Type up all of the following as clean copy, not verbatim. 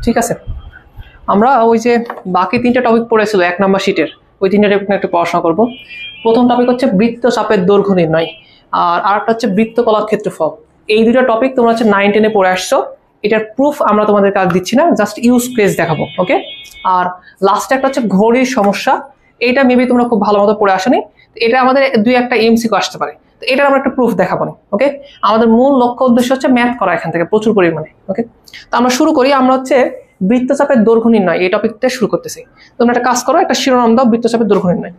ঠিক আছে, আমরা ওই যে বাকি 3টা টপিক পড়েছিল 1 নম্বর শিটের, ওই 3টা টপিক একটু পড়াশোনা করব। প্রথম টপিক হচ্ছে বৃত্তচাপের দৈর্ঘ্য নির্ণয়, আর আরেকটা হচ্ছে বৃত্তকলার ক্ষেত্রফল। এই দুটো টপিক তোমরা হচ্ছে 9, 10-এ পড়ে আসছো। এটার প্রুফ আমরা তোমাদের কাজ দিচ্ছি না, জাস্ট ইউজ কেস দেখাবো। ওকে, আর লাস্টে একটা হচ্ছে ঘড়ির সমস্যা, এটা মেবি তোমরা খুব ভালো মতো পড়ে আসনি, এটা আমাদের 2-1টা এমসিকিউ আসতে পারে, তো এটার আমরা একটা প্রুফ দেখাবো না। ওকে, আমাদের মূল লক্ষ্য উদ্দেশ্য হচ্ছে ম্যাথ করা এখান থেকে প্রচুর পরিমাণে। ওকে, তো আমরা শুরু করি। আমরা হচ্ছে বৃত্তচাপের দৈর্ঘ্য নির্ণয় এই টপিকটা শুরু করতেছি। তোমরা একটা কাজ করো, একটা শিরোনাম দাও, বৃত্তচাপের দৈর্ঘ্য নির্ণয়।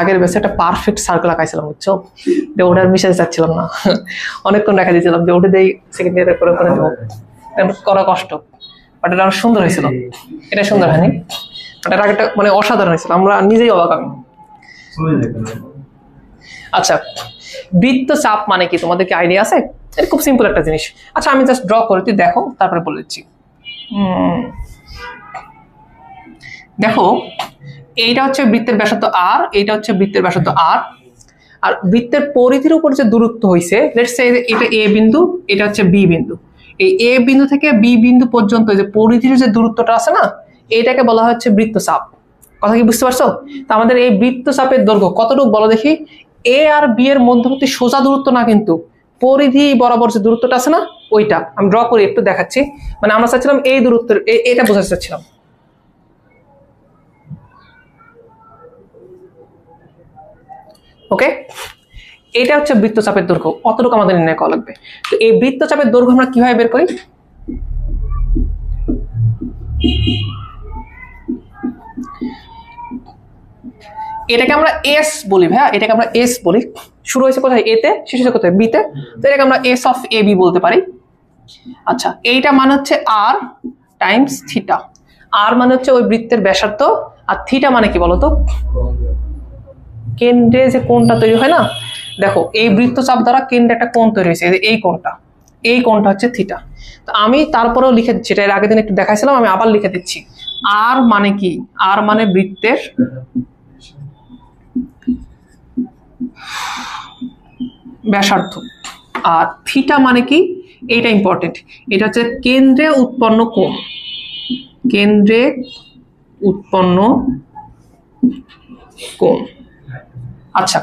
আগের বেসে একটা পারফেক্ট সার্কেল আঁকাইছিলাম, বুঝছো, যে ওটার মিশে যাচ্ছিলাম না, অনেকক্ষণ দেখা দিয়েছিলাম যে ওটা দিয়ে সেকেন্ড ইয়ারে করে করে দেবো, করা কষ্ট, বাট এটা অনেক সুন্দর হয়েছিল। এটা সুন্দর হয়নি, বাট এর আগেটা মানে অসাধারণ হয়েছিল, আমরা নিজেই অবাক আমি। আচ্ছা, বৃত্তচাপ মানে কি তোমাদের কি আইডিয়া আছে? এটা খুব সিম্পল একটা জিনিস। আচ্ছা, আমি জাস্ট ড্র করে তুই দেখো, তারপরে বলে দিচ্ছি। দেখো, এইটা হচ্ছে বৃত্তের ব্যাসার্ধ আর, এইটা হচ্ছে বৃত্তের ব্যাসার্ধ আর, আর বৃত্তের পরিধির উপর যে দূরত্ব হয়েছে, লেটস সে এটা এ বিন্দু, এটা হচ্ছে বি বিন্দু। এই এ বিন্দু থেকে বি বিন্দু পর্যন্ত যে পরিধির যে দূরত্বটা আছে না, এটাকে বলা হচ্ছে বৃত্তচাপ। কথা কি বুঝতে পারছো? তো আমাদের এই বৃত্তচাপের দৈর্ঘ্য কতটুকু বলো দেখি। এ আর বি এর মধ্যবর্তী সোজা দূরত্ব না, কিন্তু পরিধি বরাবর যে দূরত্বটা আছে না, ওইটা আমি ড্র করে একটু দেখাচ্ছি। মানে আমরা চাচ্ছিলাম এই দূরত্বের, এটা বোঝাতে চাচ্ছিলাম। ওকে, এটা হচ্ছে বৃত্তচাপের দৈর্ঘ্য, অতটুকু আমাদের নির্ণয় করা লাগবে। তো এই বৃত্তচাপের দৈর্ঘ্য আমরা কিভাবে বের করি? এটাকে আমরা এস বলি ভাইয়া, এটাকে আমরা এস বলি। শুরু হয়েছে কোথায়? এ তে, শেষ হয়েছে কোথায়? বি তে। তো এটাকে আমরা এস অফ এ বি বলতে পারি। আচ্ছা, এইটা মানে হচ্ছে আর টাইমস থিটা। আর মানে হচ্ছে ওই বৃত্তের ব্যাসার্ধ, আর থিটা মানে কি বলতো? কেন্দ্রে যে কোণটা তৈরি হয় না, দেখো এই বৃত্তচাপ দ্বারা কেন্দ্রে একটা কোণ তৈরি হয়েছে, এই কোণটা, এই কোণটা হচ্ছে থিটা। তো আমি তারপরেও লিখে দিচ্ছি, এটা এর আগের দিন একটু দেখাইছিলাম, আমি আবার লিখে দিচ্ছি। আর মানে কি? আর মানে বৃত্তের ব্যাসার্ধ, আর থিটা মানে কি? এটা ইম্পর্টেন্ট, এটা হচ্ছে কেন্দ্রে উৎপন্ন কোণ, কেন্দ্রে উৎপন্ন কোণ। আচ্ছা,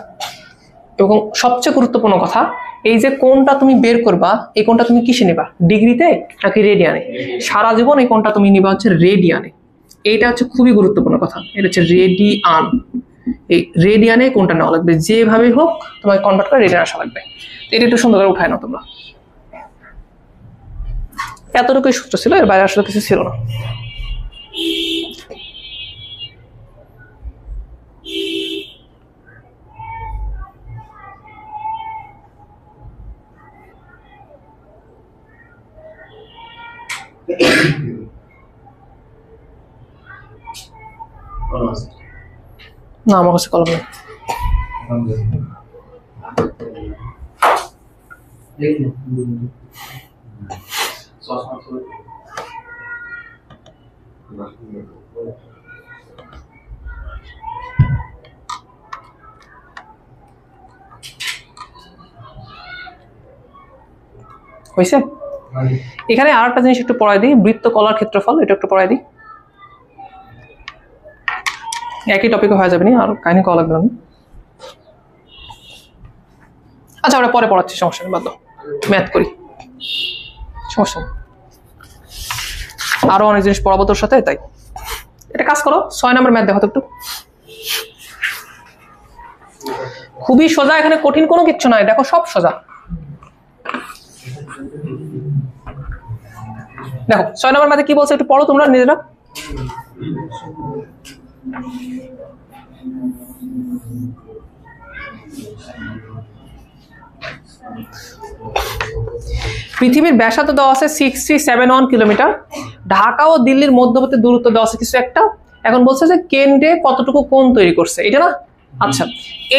এবং সবচেয়ে গুরুত্বপূর্ণ কথা, এই যে কোণটা তুমি বের করবা, এই কোণটা তুমি কিসে নেবা? ডিগ্রিতে নাকি রেডিয়ানে? সারা জীবন এই কোণটা তুমি নিবা হচ্ছে রেডিয়ানে। এইটা হচ্ছে খুবই গুরুত্বপূর্ণ কথা, এটা হচ্ছে রেডিয়ান। এই রেডিয়ানে কোণটা নেওয়া লাগবে, যেভাবে হোক তোমাকে কনভার্ট করে রেডিয়ান আসা লাগবে। এটা একটু সুন্দর করে উঠায় নাও তোমরা। এতটুকুই সূত্র ছিল, এর বাইরে আসলে কিছু ছিল না। না, আমার কাছে কলম নেই। হয়েছে? এখানে আর একটা জিনিস একটু পড়াই দিই, বৃত্তকলার ক্ষেত্রফল, এটা একটু পড়াই দিই। একই টপিকে হয়ে যাবে না, আর কাহিনী করা লাগবে না। আচ্ছা, আমরা পরে পড়াচ্ছি, সমস্যা নেই, বাদ দাও, ম্যাথ করি, সমস্যা নেই। আরো অনেক জিনিস পড়াবো তোর সাথে, তাই এটা কাজ করো। 6 নম্বর ম্যাথ দেখো তো একটু। খুবই সোজা, এখানে কঠিন কোনো কিচ্ছু নাই, দেখো সব সোজা। দেখো 6 নম্বর ম্যাথে কি বলছে একটু পড়ো তোমরা নিজেরা। পৃথিবীর ব্যাসার্ধ দেওয়া আছে 6371 কিলোমিটার, ঢাকা ও দিল্লির মধ্যবর্তী দূরত্ব দেওয়া আছে কিছু একটা। এখন বলছে যে কেন্দ্রে কতটুকু কোণ তৈরি করছে, এটা না আচ্ছা,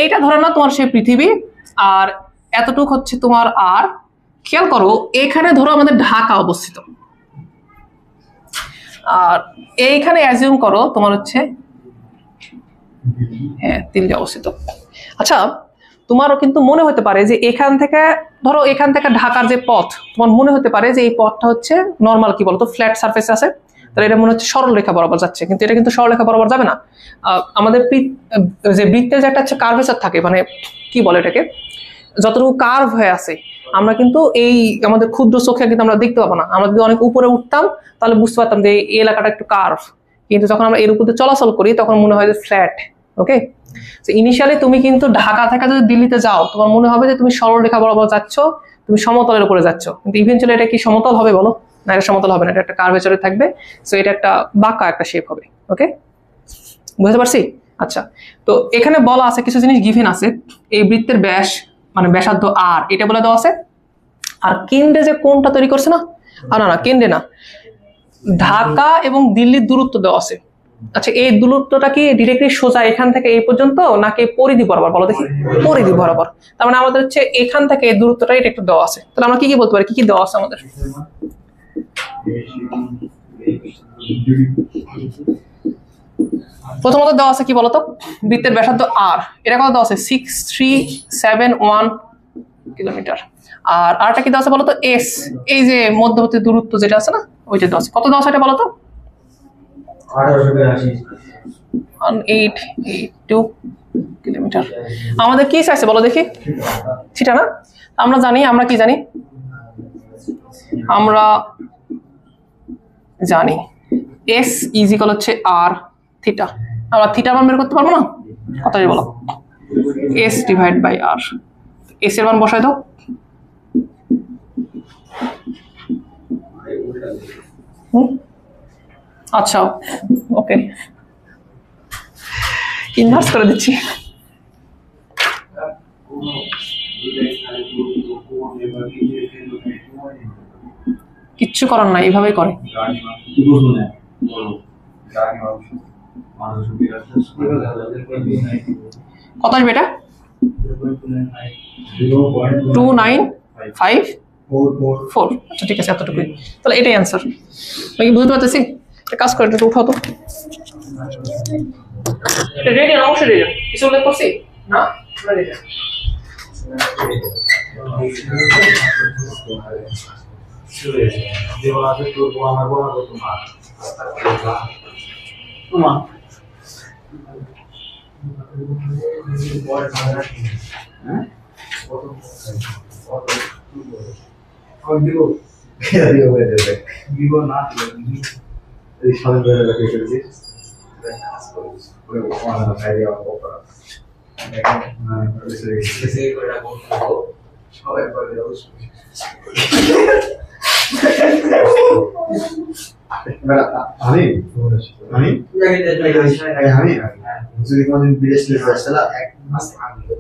এইটা ধরে না তোমার সেই পৃথিবী, আর এতটুক হচ্ছে তোমার আর। খেয়াল করো এখানে ধরো আমাদের ঢাকা অবস্থিত, আর এইখানে অ্যাজিউম করো তোমার হচ্ছে হ্যাঁ দিল্লি অবস্থিত। আচ্ছা, তোমারও কিন্তু মনে হতে পারে যে এখান থেকে ধরো এখান থেকে ঢাকার যে পথ, তোমার মনে হতে পারে যে এই পথটা হচ্ছে নর্মাল কি বলতো ফ্ল্যাট সারফেস আছে, তাহলে এটা মনে হচ্ছে সরল রেখা বরাবর যাচ্ছে, কিন্তু এটা কিন্তু সরল রেখা বরাবর যাবে না। আমাদের যে বৃত্তের যে একটা হচ্ছে কার্ভেচার থাকে, মানে কি বলে এটাকে, যতটুকু কার্ভ হয়ে আছে আমরা কিন্তু এই আমাদের ক্ষুদ্র চোখে কিন্তু আমরা দেখতে পাবো না। আমরা যদি অনেক উপরে উঠতাম তাহলে বুঝতে পারতাম যে এই এলাকাটা একটু কার্ভ, কিন্তু যখন আমরা এর উপর দিয়ে চলাচল করি তখন মনে হয় যে ফ্ল্যাট। ওকে, ইনিশিয়ালি তুমি কিন্তু ঢাকা থেকে যদি দিল্লিতে যাও তোমার মনে হবে যে তুমি সরল রেখা বরাবর যাচ্ছ, তুমি সমতলের উপরে যাচ্ছ, কিন্তু ইভেন্চুয়ালি এটা কি সমতল হবে বলো? না, এটা সমতল হবে না, এটা একটা কার্ভেচারে থাকবে। সো এটা একটা বাঁকা একটা শেপ হবে। ওকে, বুঝতে পারছি? আচ্ছা, তো এখানে বলা আছে কিছু জিনিস গিভেন আছে। এই বৃত্তের ব্যাস মানে ব্যাসার্ধ আর, এটা বলে দেওয়া আছে। আর কেন্দ্রে যে কোণটা তৈরি করছে না, না কেন্দ্রে না, ঢাকা এবং দিল্লির দূরত্ব দেওয়া আছে। আচ্ছা, এই দূরত্বটা কি ডিরেক্টলি সোজা এখান থেকে এই পর্যন্ত নাকি পরিধি বরাবর? বলো দেখি। পরিধি বরাবর। তার মানে আমাদের হচ্ছে এখান থেকে এই দূরত্বটা এটা একটু দেওয়া আছে। তাহলে আমরা কি কি বলতে পারি, কি কি দেওয়া আছে আমাদের? প্রথমত দেওয়া আছে কি বলতো, বৃত্তের ব্যাসার্ধ আর, এটা কত দেওয়া আছে? 6371 কিলোমিটার। আর আরটা কি দেওয়া আছে বলতো? এস, এই যে মধ্যবর্তী দূরত্ব যেটা আছে না, ওইটা দেওয়া আছে। কত দেওয়া আছে এটা বলতো? 1882 কিলোমিটার। আমাদের কি চাইছে বলো দেখি? থিটা না? আমরা জানি, আমরা কি জানি? আমরা জানি এস ইজ ইকুয়াল হচ্ছে আর থিটা। আমরা থিটা মান বের করতে পারবো না? কত বলো? S divide by R. S এর মান বসাই দাও। আচ্ছা, ওকে, ইনভার্স করে দিচ্ছি। কিচ্ছু করার নাই, এইভাবেই করে। কত আসবে এটা? 2954। আচ্ছা ঠিক আছে, এতটুকুই। তাহলে এটাই অ্যান্সার। আমি বুঝতে পারতেছি। একটা কাজ করে একটু উঠাও তো। এটা রেডি না? অবশ্যই রেডি। কিছু উল্লেখ করছি না? রেডি। যদি কোনদিন বিদেশ থেকে আসলে এক মাস আগে তো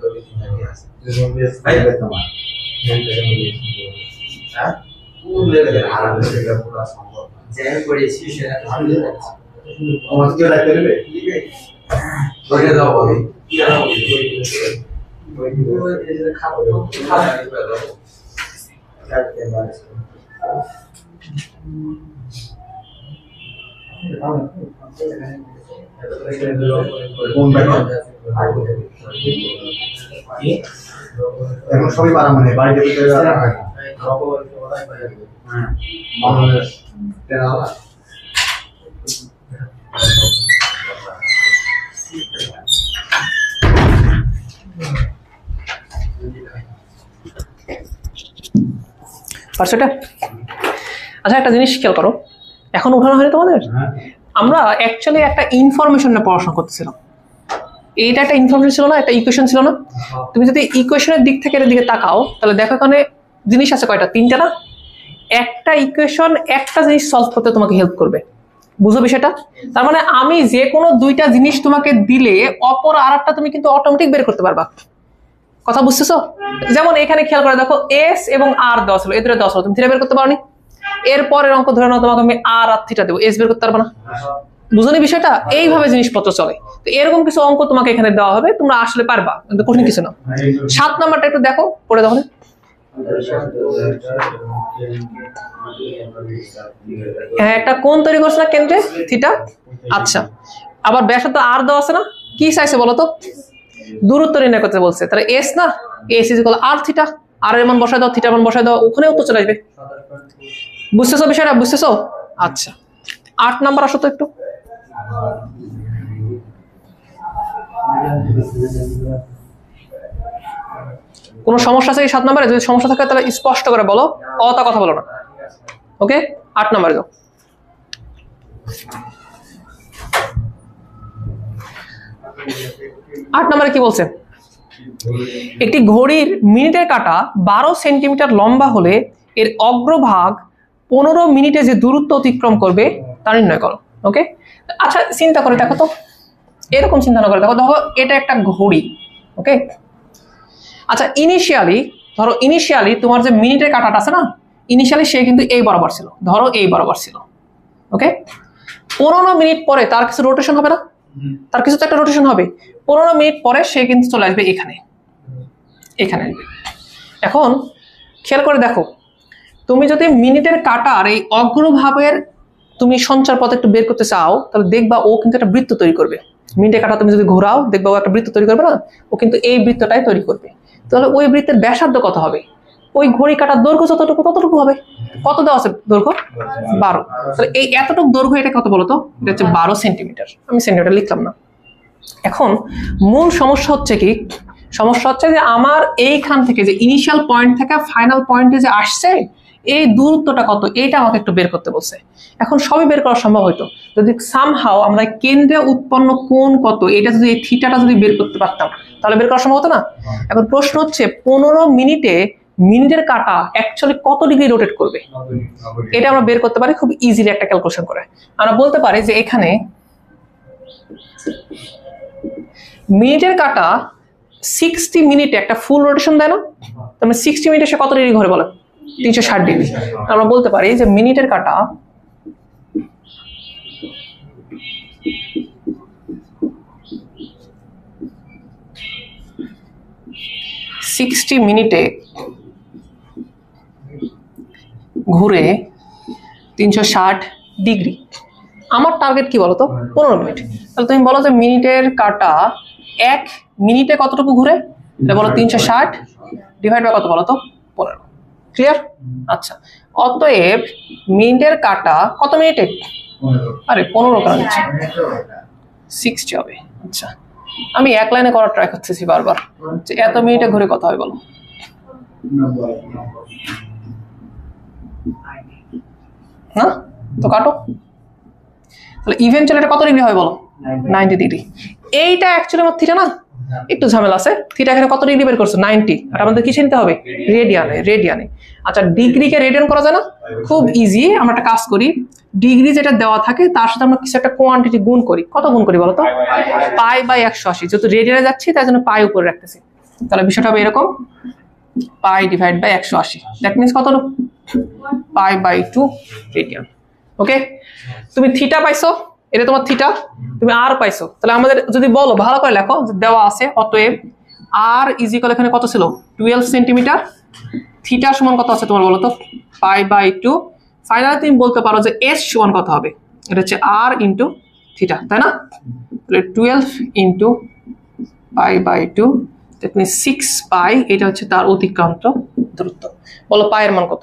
তোমার হ্যাঁ কোন লেভেলে হারানো সেটা পুরো সম্ভব না। যে করেছি সেটা ভালো লাগছে। আমার কি রাখতে হবে? ওকে দাও বলি। কি দাও বলি? ওই যে খাবো দাও। কাটতে পারছ। এখন সবই পারা মানে বাড়িতে পারছো এটা? আচ্ছা, একটা জিনিস খেয়াল করো, এখন উঠানো হয়নি তোমাদের? আমরা অ্যাকচুয়ালি একটা ইনফরমেশন নিয়ে পড়াশোনা করতেছিলাম। এইটা একটা ইনফরমেশন ছিল না, একটা ইকুয়েশন ছিল না? তুমি যদি ইকুয়েশনের দিক থেকে এর দিকে তাকাও তাহলে দেখো এখানে জিনিস আছে কয়টা? তিনটা না? একটা ইকুয়েশন একটা জিনিস সলভ করতে তোমাকে হেল্প করবে, বুঝো বিষয়টা? তার মানে আমি যে কোনো দুইটা জিনিস তোমাকে দিলে অপর আর একটা তুমি কিন্তু অটোমেটিক বের করতে পারবা। কথা বুঝতেছো? যেমন এখানে খেয়াল করে দেখো, এস এবং আর দেওয়া ছিল, এদের দেওয়া ছিল, তুমি থিটা বের করতে পারোনি। এরপরের অঙ্ক ধরে নাও তোমাকে আমি আর থিটা দেবো, এস বের করতে পারবো না? বুঝলি বিষয়টা? এইভাবে জিনিসপত্র চলে। তো এরকম কিছু অঙ্ক তোমাকে এখানে দেওয়া হবে, তোমরা আসলে পারবা, কিন্তু কঠিন কিছু না। 7 নাম্বারটা একটু দেখো, পড়ে দেখো। হ্যাঁ, একটা কোণ তৈরি করছে না কেন্দ্রে, থিটা। আচ্ছা, আবার ব্যাসার্ধ আর দেওয়া আছে না, কি চাইছে বলো তো? দূরত্ব নির্ণয় করতে বলছে, তাহলে এস না, S is equal r theta. আর এর মান বসায় দাও, থিটার মান বসায় দাও, ওখানে উত্তর চলে আসবে। বুঝতেছো বিষয়টা? বুঝতেছো? আচ্ছা, 8 নাম্বার আসো তো একটু। কোনো সমস্যা আছে এই 7 নাম্বারে? যদি সমস্যা থাকে তাহলে স্পষ্ট করে বলো, অতা কথা বলো না। ওকে, 8 নাম্বারে যাও। 8 নাম্বারে কি বলছে? একটি ঘড়ির মিনিটের কাঁটা 12 সেন্টিমিটার লম্বা হলে এর অগ্রভাগ 15 মিনিটে যে দূরত্ব অতিক্রম করবে তা নির্ণয় করো। ওকে, আচ্ছা চিন্তা করে দেখো তো, এরকম চিন্তা না করে দেখো, ধরো এটা একটা ঘড়ি। ওকে, আচ্ছা ইনিশিয়ালি তোমার যে মিনিটের কাঁটাটা আছে না, ইনিশিয়ালি সে কিন্তু এই বরাবর ছিল, ধরো এই বরাবর ছিল। ওকে, 15 মিনিট পরে তার কিছু রোটেশন হবে না, তার কিছু তো একটা রোটেশন হবে। 15 মিনিট পরে সে কিন্তু চলে আসবে এখানে, এখানে আসবে। এখন খেয়াল করে দেখো, তুমি যদি মিনিটের কাঁটার এই অগ্রভাগের তুমি সঞ্চার পথ একটু বের করতে চাও, তাহলে দেখবা ও কিন্তু একটা বৃত্ত তৈরি করবে। মিনিটের কাঁটা তুমি যদি ঘোরাও, দেখবা ও একটা বৃত্ত তৈরি করবে না, ও কিন্তু এই বৃত্তটাই তৈরি করবে। তাহলে ওই বৃত্তের ব্যাসার্ধ কত হবে? ওই ঘড়ি কাটার দৈর্ঘ্য যতটুকু ততটুকু হবে। কত দেওয়া আছে দৈর্ঘ্য? 12। তাহলে এই এতটুকু দৈর্ঘ্য, এটা কত বলতো? এটা হচ্ছে 12 সেন্টিমিটার। আমি সেন্টিমিটার লিখলাম না। এখন মূল সমস্যা হচ্ছে কি? সমস্যা হচ্ছে যে আমার এইখান থেকে যে ইনিশিয়াল পয়েন্ট থেকে ফাইনাল পয়েন্টে যে আসছে, এই দূরত্বটা কত, এইটা আমাকে একটু বের করতে বলছে। এখন সবই বের করা সম্ভব হয়তো যদি সামহাও আমরা কেন্দ্রে উৎপন্ন কোণ কত, এটা যদি এই থিটাটা যদি বের করতে পারতাম, তাহলে বের করা সম্ভব হতো না? এখন প্রশ্ন হচ্ছে 15 মিনিটে মিনিটের কাঁটা অ্যাকচুয়ালি কত ডিগ্রি রোটেট করবে, এটা আমরা বের করতে পারি খুব ইজিলি একটা ক্যালকুলেশন করে। আমরা বলতে পারি যে এখানে মিনিটের কাঁটা 60 মিনিটে একটা ফুল রোটেশন দেয় না, তার মানে 60 মিনিটে সে কত ডিগ্রি ঘোরে বলো? 360 ডিগ্রি। আমরা বলতে পারি যে মিনিটের কাঁটা 60 মিনিটে ঘুরে 360 ডিগ্রি। আমার টার্গেট কি বলতো? 15 মিনিট। তাহলে তুমি বলো যে মিনিটের কাঁটা 1 মিনিটে কতটুকু ঘুরে? এটা বলো 360 ডিভাইড বাই কত বলো তো? 15। ক্লিয়ার? আচ্ছা, অতএব মিনিটের কাঁটা কত মিনিটে? আরে 15 কেন দিচ্ছি? 60 হবে। আচ্ছা, আমি এক লাইনে করার ট্রাই করতেছি বারবার, যে এত মিনিটে ঘুরে কত হয় বলো? না তো কাটো। তাহলে ইভেন্টুয়ালি এটা কত ডিগ্রি হয় বলো? 90 ডিগ্রি। এইটা অ্যাকচুয়ালি আমার থিটা না, একটু ঝামেলা আছে। থিটা এখানে কত ডিগ্রি বের করছে? 90। আর আমাদের কি চিনতে হবে? রেডিয়ানে। আচ্ছা, ডিগ্রিকে রেডিয়ান করা যায় না? খুব ইজি। আমরা একটা কাজ করি, ডিগ্রি যেটা দেওয়া থাকে তার সাথে আমরা কিছু একটা কোয়ান্টিটি গুণ করি। কত গুণ করি বলো তো? Pi by 180। যেহেতু রেডিয়ানে যাচ্ছি তাই জন্য পাই উপরে রাখতেছি। তাহলে বিষয়টা হবে এরকম, pi divide by 180। That means কত? Pi by 2 radian. ওকে, তুমি থিটা পাইছো, এটা তোমার থিটা, তুমি আর পাইছো। তাহলে আমাদের যদি বলো, ভালো করে লেখো, যে দেওয়া আছে অতএব আর ইজ ইকুয়াল এখানে কত ছিল? 12 সেন্টিমিটার। থিটা সমান কত আছে তোমার বলো তো? Pi by 2। ফাইনালি তুমি বলতে পারো যে এস সমান কত হবে? এটা হচ্ছে আর ইন্টু থিটা, তাই না? তাহলে 12 into pi by 2, that means 6 pi. এটা হচ্ছে তার অতিক্রান্ত দূরত্ব। বলো পায়ের মান কত?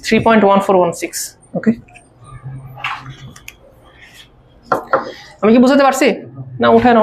3.1416। ওকে, আমি কি বুঝাতে পারছি? না উঠায় না।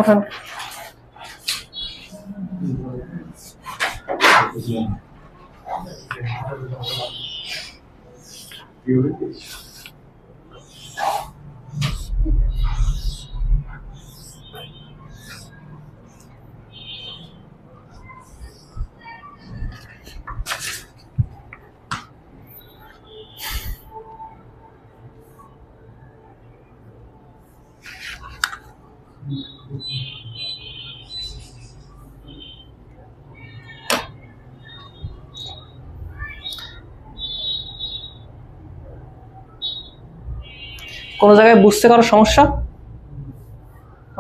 কোনো জায়গায় বুঝতে কারো সমস্যা?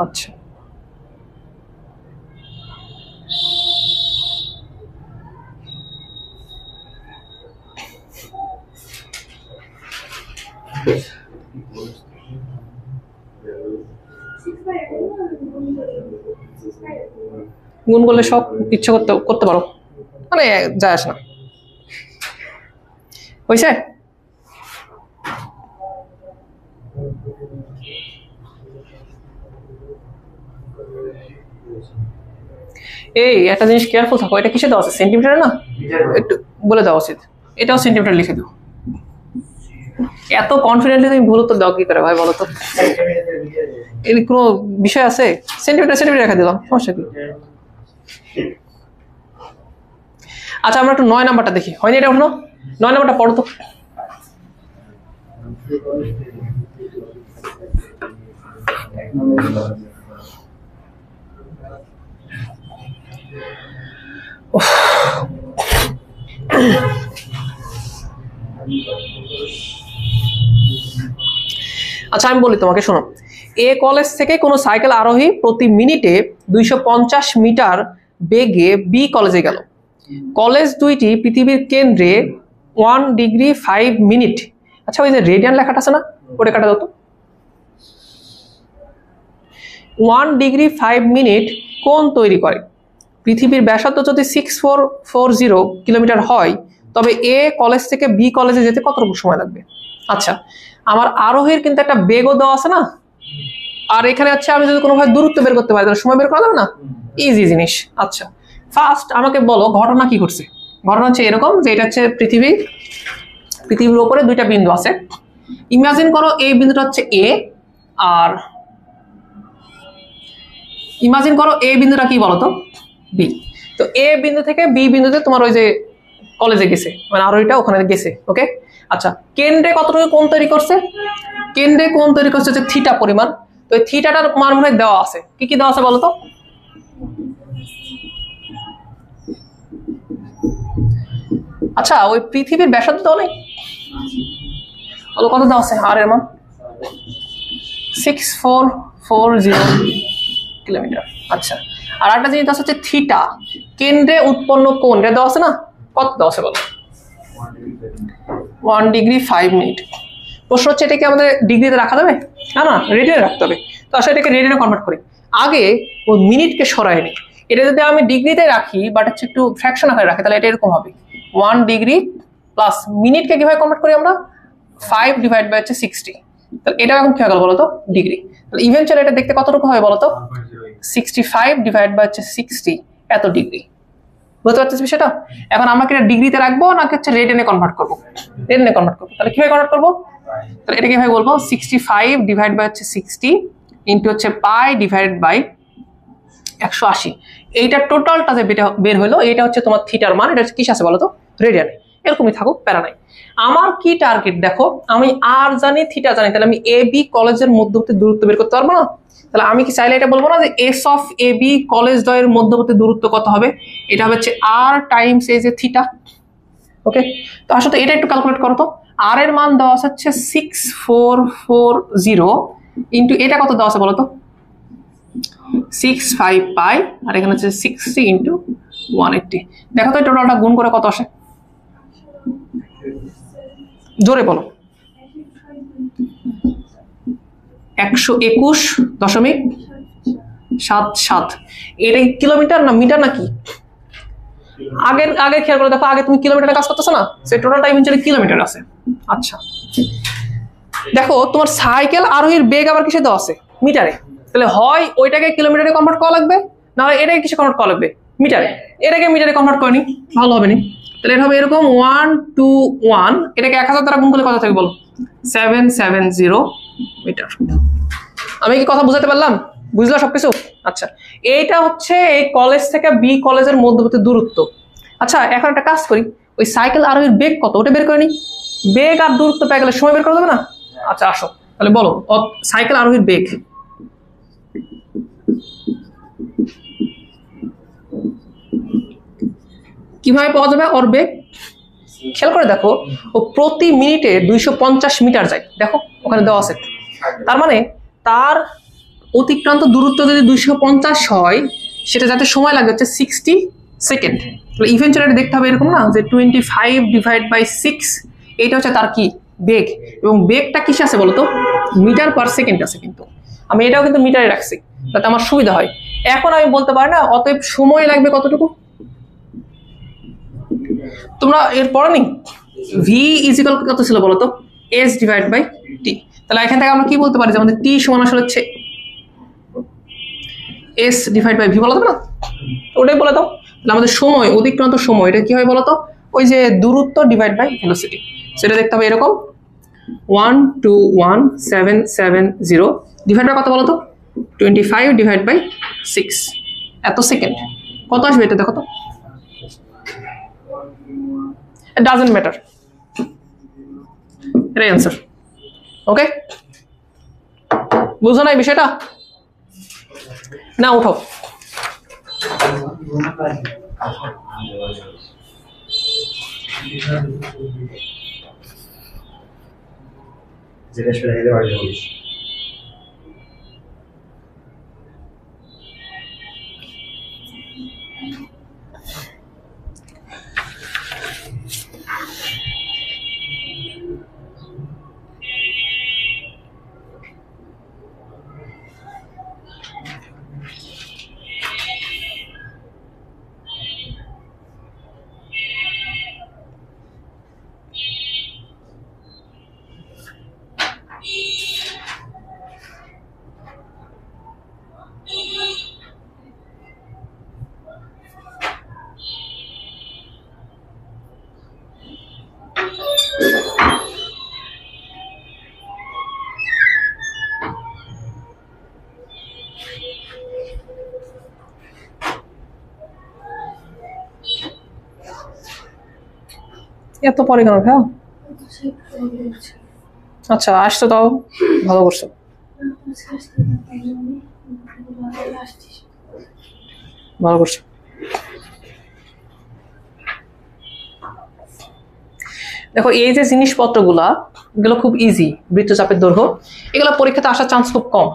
আচ্ছা, গুণ করলে সব ইচ্ছা করতে পারো, মানে যায় আসে না। হয়েছে? এই একটা জিনিস কেয়ারফুল থাকো, এটা কিসে দেওয়া আছে? সেন্টিমিটারে না? একটু বলে দেওয়া উচিত, এটাও সেন্টিমিটার লিখে দিও। এত কনফিডেন্টলি তুমি ভুল উত্তর দাও কি করে ভাই বলো তো? এর কোনো বিষয় আছে? সেন্টিমিটার সেন্টিমিটার রেখে দিলাম, সমস্যা কি? আচ্ছা আমরা একটু 9 নাম্বারটা দেখি, হয়নি এটা? উঠলো 9 নাম্বারটা পড়ো তো। আচ্ছা আমি বলি তোমাকে, শোনো। এ কলেজ থেকে কোনো সাইকেল আরোহী প্রতি মিনিটে 250 মিটার বেগে বি কলেজে গেল। কলেজ দুইটি পৃথিবীর কেন্দ্রে 1 ডিগ্রি 5 মিনিট। আচ্ছা ওই যে রেডিয়ান লেখাটা আছে না, ওটা কাটা দাও তো। 1 ডিগ্রি 5 মিনিট কোণ তৈরি করে। পৃথিবীর ব্যাসার্ধ যদি 6440 কিলোমিটার হয়, তবে এ কলেজ থেকে বি কলেজে যেতে কতটুকু সময় লাগবে? আচ্ছা আমার আরোহীর কিন্তু একটা বেগও দেওয়া আছে না, আর এখানে হচ্ছে আমি যদি কোনোভাবে দূরত্ব বের করতে পারি তাহলে সময় বের করা যাবে না? ইজি জিনিস। আচ্ছা ফার্স্ট আমাকে বলো ঘটনা কি ঘটছে। ঘটনা হচ্ছে এরকম যে এটা হচ্ছে পৃথিবীর উপরে দুইটা বিন্দু আছে। ইমাজিন করো এই বিন্দুটা হচ্ছে এ, আর ইমাজিন করো এ বিন্দুটা কি বলতো? বি। তো এ বিন্দু থেকে বি বিন্দুতে তোমার ওই যে কলেজে গেছে, মানে আরোহীটা ওখানে গেছে। ওকে আচ্ছা কেন্দ্রে কতটুকু কোণ তৈরি করছে? কেন্দ্রে কোণ তৈরি করছে হচ্ছে থিটা পরিমাণ। তো এই থিটাটার মান মনে দেওয়া আছে, কি কি দেওয়া আছে বলতো? আচ্ছা ওই পৃথিবীর ব্যাসার্ধ তো অনেক, কত দেওয়া আছে? আর এর মান 6440 কিলোমিটার। আচ্ছা আর একটা জিনিস আছে হচ্ছে থিটা, কেন্দ্রে উৎপন্ন কোণ, এটা দেওয়া আছে না? কত দেওয়া আছে বলো? 1 ডিগ্রি 5 মিনিট। প্রশ্ন হচ্ছে এটাকে আমাদের ডিগ্রিতে রাখা যাবে? না না, রেডিয়ানে রাখতে হবে। তো আসলে এটাকে রেডিয়ানে কনভার্ট করি। আগে ওই মিনিটকে সরাই নি, এটা যদি আমি ডিগ্রিতে রাখি বাট হচ্ছে একটু ফ্র্যাকশন আকারে রাখি তাহলে এটা এরকম হবে 1 ডিগ্রি প্লাস মিনিটকে কিভাবে কনভার্ট করি আমরা? 5 ডিভাইড বাই হচ্ছে 60। তাহলে এটা এখন কি হয়ে গেল বলতো? ডিগ্রি। তাহলে ইভেনচুয়ালি এটা দেখতে কতটুকু হবে বলতো? 65 ডিভাইড বাই হচ্ছে 60, এত ডিগ্রি। বুঝতে পারছিস বিষয়টা? এখন আমরা কি ডিগ্রিতে রাখবো নাকি হচ্ছে রেডিয়ানে কনভার্ট করবো? রেডিয়ানে কনভার্ট করবো। তাহলে কিভাবে কনভার্ট করবো? তাহলে এটা কিভাবে বলবো? 65 ডিভাইড বাই হচ্ছে 60 ইন্টু হচ্ছে পাই ডিভাইড বাই 180। এইটা টোটালটা যে বের হলো এটা হচ্ছে তোমার থিটার মান। এটা কিস আছে বলতো? রেডিয়ানে। এরকমই থাকুক, প্যারা নাই। আমার কি টার্গেট দেখো, আমি আর জানি থিটা জানি, তাহলে আমি এ বি কলেজের মধ্যবর্তী দূরত্ব বের করতে পারবো না? তাহলে আমি কি চাইলে এটা বলবো না যে এস অফ এ বি কলেজ দ্বয়ের মধ্যবর্তী দূরত্ব কত হবে? এটা হচ্ছে আর টাইমস এই যে থিটা। ওকে তো আসলে এটা একটু ক্যালকুলেট করো তো। আর এর মান দেওয়া আছে হচ্ছে 6440 ইন্টু এটা কত দেওয়া আছে বলো তো? 65 পাই, আর এখানে হচ্ছে 60 ইন্টু 180। দেখো তো টোটালটা গুণ করে কত আসে, জোরে বলো। 121.77। এটা কিলোমিটার না মিটার নাকি? আগে খেয়াল করে দেখো, আগে তুমি কিলোমিটারে কাজ করতেছো না, সে টোটাল টাইম হিসেবে কিলোমিটার আছে। আচ্ছা দেখো তোমার সাইকেল আরোহীর বেগ আবার কিসে দেওয়া আছে? মিটারে। তাহলে হয় ওইটাকে কিলোমিটারে কনভার্ট করা লাগবে, না হয় এটাকে কিসে কনভার্ট করা লাগবে? মিটারে। এটাকে মিটারে কনভার্ট করে নি, ভালো হবে না? তাহলে এটা হবে এরকম 121, এটাকে 1000 দ্বারা গুণ করলে কত থাকবে বলো? 770 মিটার। আমি কি কথা বুঝাতে পারলাম? বুঝলা সবকিছু? আচ্ছা এইটা হচ্ছে এই কলেজ থেকে বি কলেজের মধ্যবর্তী দূরত্ব। আচ্ছা এখন একটা কাজ করি, ওই সাইকেল আরোহীর বেগ কত ওটা বের করে নি। বেগ আর দূরত্ব পেয়ে গেলে সময় বের করা যাবে না? আচ্ছা আসো তাহলে বলো সাইকেল আরোহীর বেগ। কিভাবে পাওয়া যাবে ওর বেগ? খেয়াল করে দেখো, ও প্রতি মিনিটে 250 মিটার যায়। দেখো ওখানে দেওয়া আছে তার মানে তার অতিক্রান্ত দূরত্ব যদি 250 হয়, সেটা যাতে সময় লাগে হচ্ছে 60 সেকেন্ড। তাহলে ইভেন্চুয়ালি দেখতে হবে এরকম না যে 25 ডিভাইড বাই 6, এটা হচ্ছে তার কি বেগ, এবং বেগটা কিসে আছে বলতো, মিটার পার সেকেন্ড আছে। কিন্তু আমি এটাও কিন্তু মিটারে রাখছি যাতে আমার সুবিধা হয়। এখন আমি বলতে পারি না অতএব সময় লাগবে কতটুকু, তোমরা এর পরে নি ভি ইজিক্যাল কত ছিল বলতো, এস ডিভাইড বাই টি। তাহলে এখান থেকে আমরা কি বলতে পারি যে আমাদের টি সমান আসলে হচ্ছে এস ডিভাইড বাই ভি, বলা যাবে না? ওটাই বলে দাও। তাহলে আমাদের সময়, অতিক্রান্ত সময়, এটা কি হয় বলতো, ওই যে দূরত্ব ডিভাইড বাই ভেলোসিটি। সেটা দেখতে হবে এরকম 121,770 ডিভাইড বাই কত বলতো, 25 ডিভাইড বাই 6, এত সেকেন্ড। কত আসবে এটা দেখো তো, it doesn't matter, এটাই অ্যান্সার। ওকে, বুঝো না এই বিষয়টা? না উঠো। যেটা সেটা হেলে বাড়ি হবে। এত পরে কেন ভাই? আচ্ছা আসতো, তাও ভালো করছো। ভালো করছো। দেখো এই যে জিনিসপত্রগুলা, এগুলো খুব ইজি। বৃত্তচাপের দৈর্ঘ্য, এগুলো পরীক্ষাতে আসার চান্স খুব কম।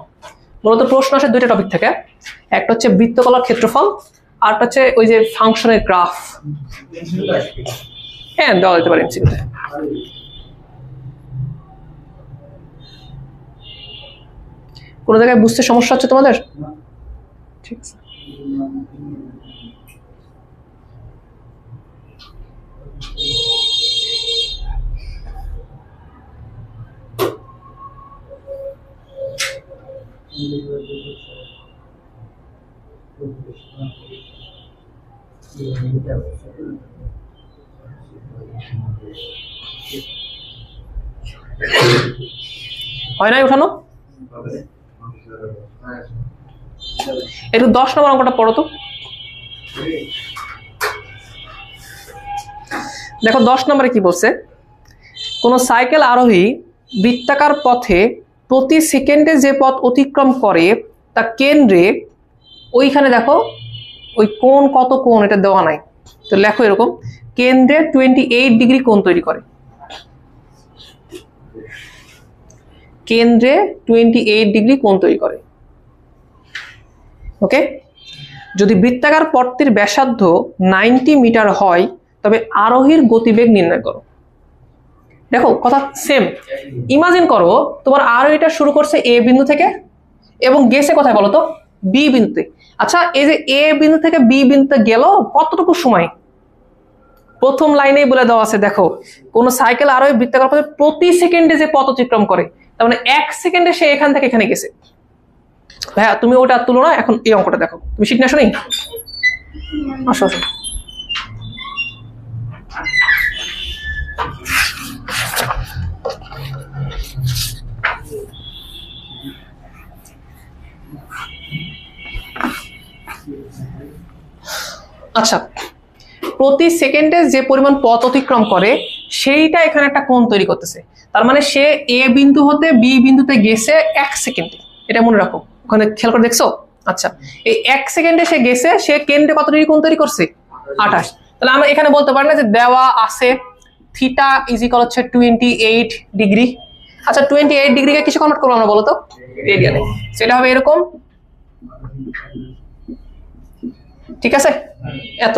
মূলত প্রশ্ন আসে দুইটা টপিক থেকে, একটা হচ্ছে বৃত্তকলার ক্ষেত্রফল, আর একটা হচ্ছে ওই যে ফাংশনের গ্রাফ। হ্যাঁ দেওয়া যেতে পারে এমসিকিউতে। কোনো জায়গায় বুঝতে সমস্যা হচ্ছে তোমাদের? ঠিক আছে। হয় নাই উঠানো? একটু 10 নম্বর অঙ্কটা পড়ো তো। দেখো 10 নম্বরে কি বলছে, কোন সাইকেল আরোহী বৃত্তাকার পথে প্রতি সেকেন্ডে যে পথ অতিক্রম করে তা কেন্দ্রে, ওইখানে দেখো ওই কোণ কত কোণ এটা দেওয়া নাই, তো লেখো এরকম কেন্দ্রে 28 ডিগ্রি কোণ তৈরি করে। কেন্দ্রে 28 ডিগ্রি কোণ তৈরি করে। ওকে, যদি বৃত্তাকার পথটির ব্যাসার্ধ 90 মিটার হয় তবে আরোহীর গতিবেগ নির্ণয় করো। দেখো কথা সেম। ইমাজিন করো তোমার আরোহীটা শুরু করছে এ বিন্দু থেকে এবং গেছে কোথায় বলো তো, বি বিন্দুতে। আচ্ছা এই যে এ বিন্দু থেকে বি বিন্দুতে গেল কতটুকু সময়? প্রথম লাইনেই বলে দেওয়া আছে, দেখো কোন সাইকেল আরোহী বৃত্তাকার পথে প্রতি সেকেন্ডে যে পথ অতিক্রম করে, তার মানে 1 সেকেন্ডে সে এখান থেকে এখানে গেছে। ভাইয়া তুমি ওটা তুলো না, এখন এই অঙ্কটা দেখো। তুমি শিখ না শুনি, আসো আসো। আচ্ছা, প্রতি সেকেন্ডে যে পরিমাণ পথ অতিক্রম করে সেইটা এখানে একটা কোণ তৈরি করতেছে। তার মানে সে এ বিন্দু হতে বি বিন্দুতে গেছে 1 সেকেন্ডে, এটা মনে রাখো। ওখানে খেয়াল করে দেখছো? আচ্ছা, এই 1 সেকেন্ডে সে গেছে, সে কেন্দ্রে কত ডিগ্রি কোণ তৈরি করছে? 28। তাহলে আমরা এখানে বলতে পারি না যে দেওয়া আছে থিটা ইজ ইকুয়াল হচ্ছে 28 ডিগ্রি, আচ্ছা 28 ডিগ্রিকে কিসে কনভার্ট করবো আমরা বলো তো? রেডিয়ানে। সেটা হবে এরকম, ঠিক আছে? এত।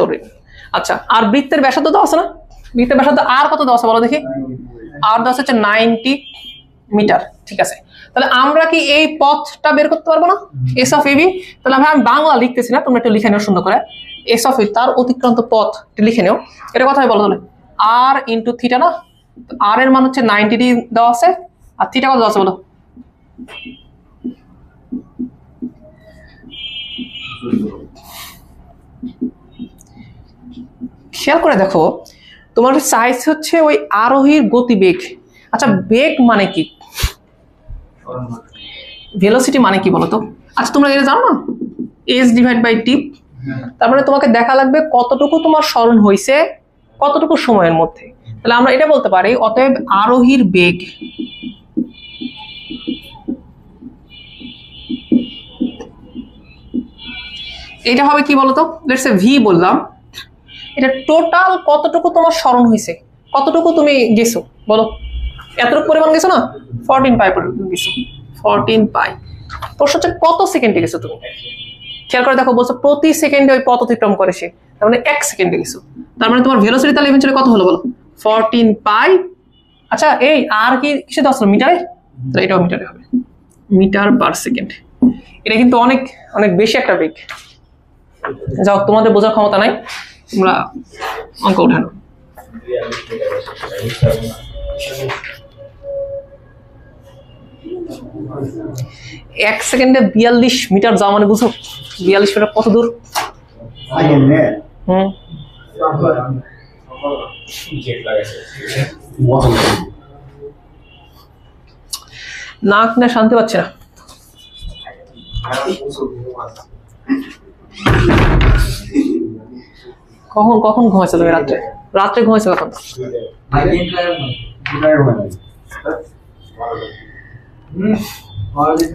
আচ্ছা, আর বৃত্তের ব্যাসার্ধ তো আছে না? বৃত্তের ব্যাসার্ধ আর কত দেওয়া আছে বলো দেখি? আর দেওয়া হচ্ছে 90 মিটার, ঠিক আছে? তাহলে আমরা কি এই পথটা বের করতে পারবো না? S of AB. তাহলে আমি বাংলা লিখতেছি না, তোমরা একটু লিখে নিও সুন্দর করে। এস অফ এবি তার অতিক্রান্ত পথ লিখে নিও। এটা কথাই বলো তাহলে, আর ইন্টু থিটা না? আর এর মান হচ্ছে 90 ডিগ্রি দেওয়া আছে, আর থিটা কত দেওয়া আছে বলো? খেয়াল করে দেখো, তোমার সাইজ হচ্ছে ওই আরোহীর গতিবেগ। আচ্ছা বেগ মানে কি? ভেলোসিটি মানে কি বলতো? আচ্ছা তোমরা এটা জানো না, এস ডিভাইড বাই টি। তারপরে তোমাকে দেখা লাগবে কতটুকু তোমার স্মরণ হয়েছে কতটুকু সময়ের মধ্যে। তাহলে আমরা এটা বলতে পারি অতএব আরোহীর বেগ এটা হবে কি বলতো? লেটস সে ভি বললাম, এটা টোটাল কতটুকু তোমার স্মরণ হয়েছে, কতটুকু তুমি গেছো বলো? এতটুকু পরিমাণ গেছো না? 14 পাই গেছো, 14 পাই। প্রশ্ন হচ্ছে কত সেকেন্ডে গেছো তুমি? খেয়াল করে দেখো, বলছো প্রতি সেকেন্ডে ওই পথ অতিক্রম করে সে, তার মানে 1 সেকেন্ডে গেছো। তার মানে তোমার ভেলোসিটি তাহলে ইভেন্চুয়ালি কত হলো বলো? 14 পাই। আচ্ছা এই আর কি কিসে দাও মিটারে? তাহলে এটাও মিটারে হবে, মিটার পার সেকেন্ড। এটা কিন্তু অনেক অনেক বেশি একটা বেগ। যাও, তোমাদের বোঝার ক্ষমতা নাই, তোমরা অঙ্ক উঠানো। এক সেকেন্ডে 42 মিটার যাওয়া মানে বুঝো 42 মিটার কত দূর? নাক না শান্তি পাচ্ছে না। কখন কখন ঘুমাইছো তুমি? রাত্রে রাত্রে ঘুমাইছো কখন?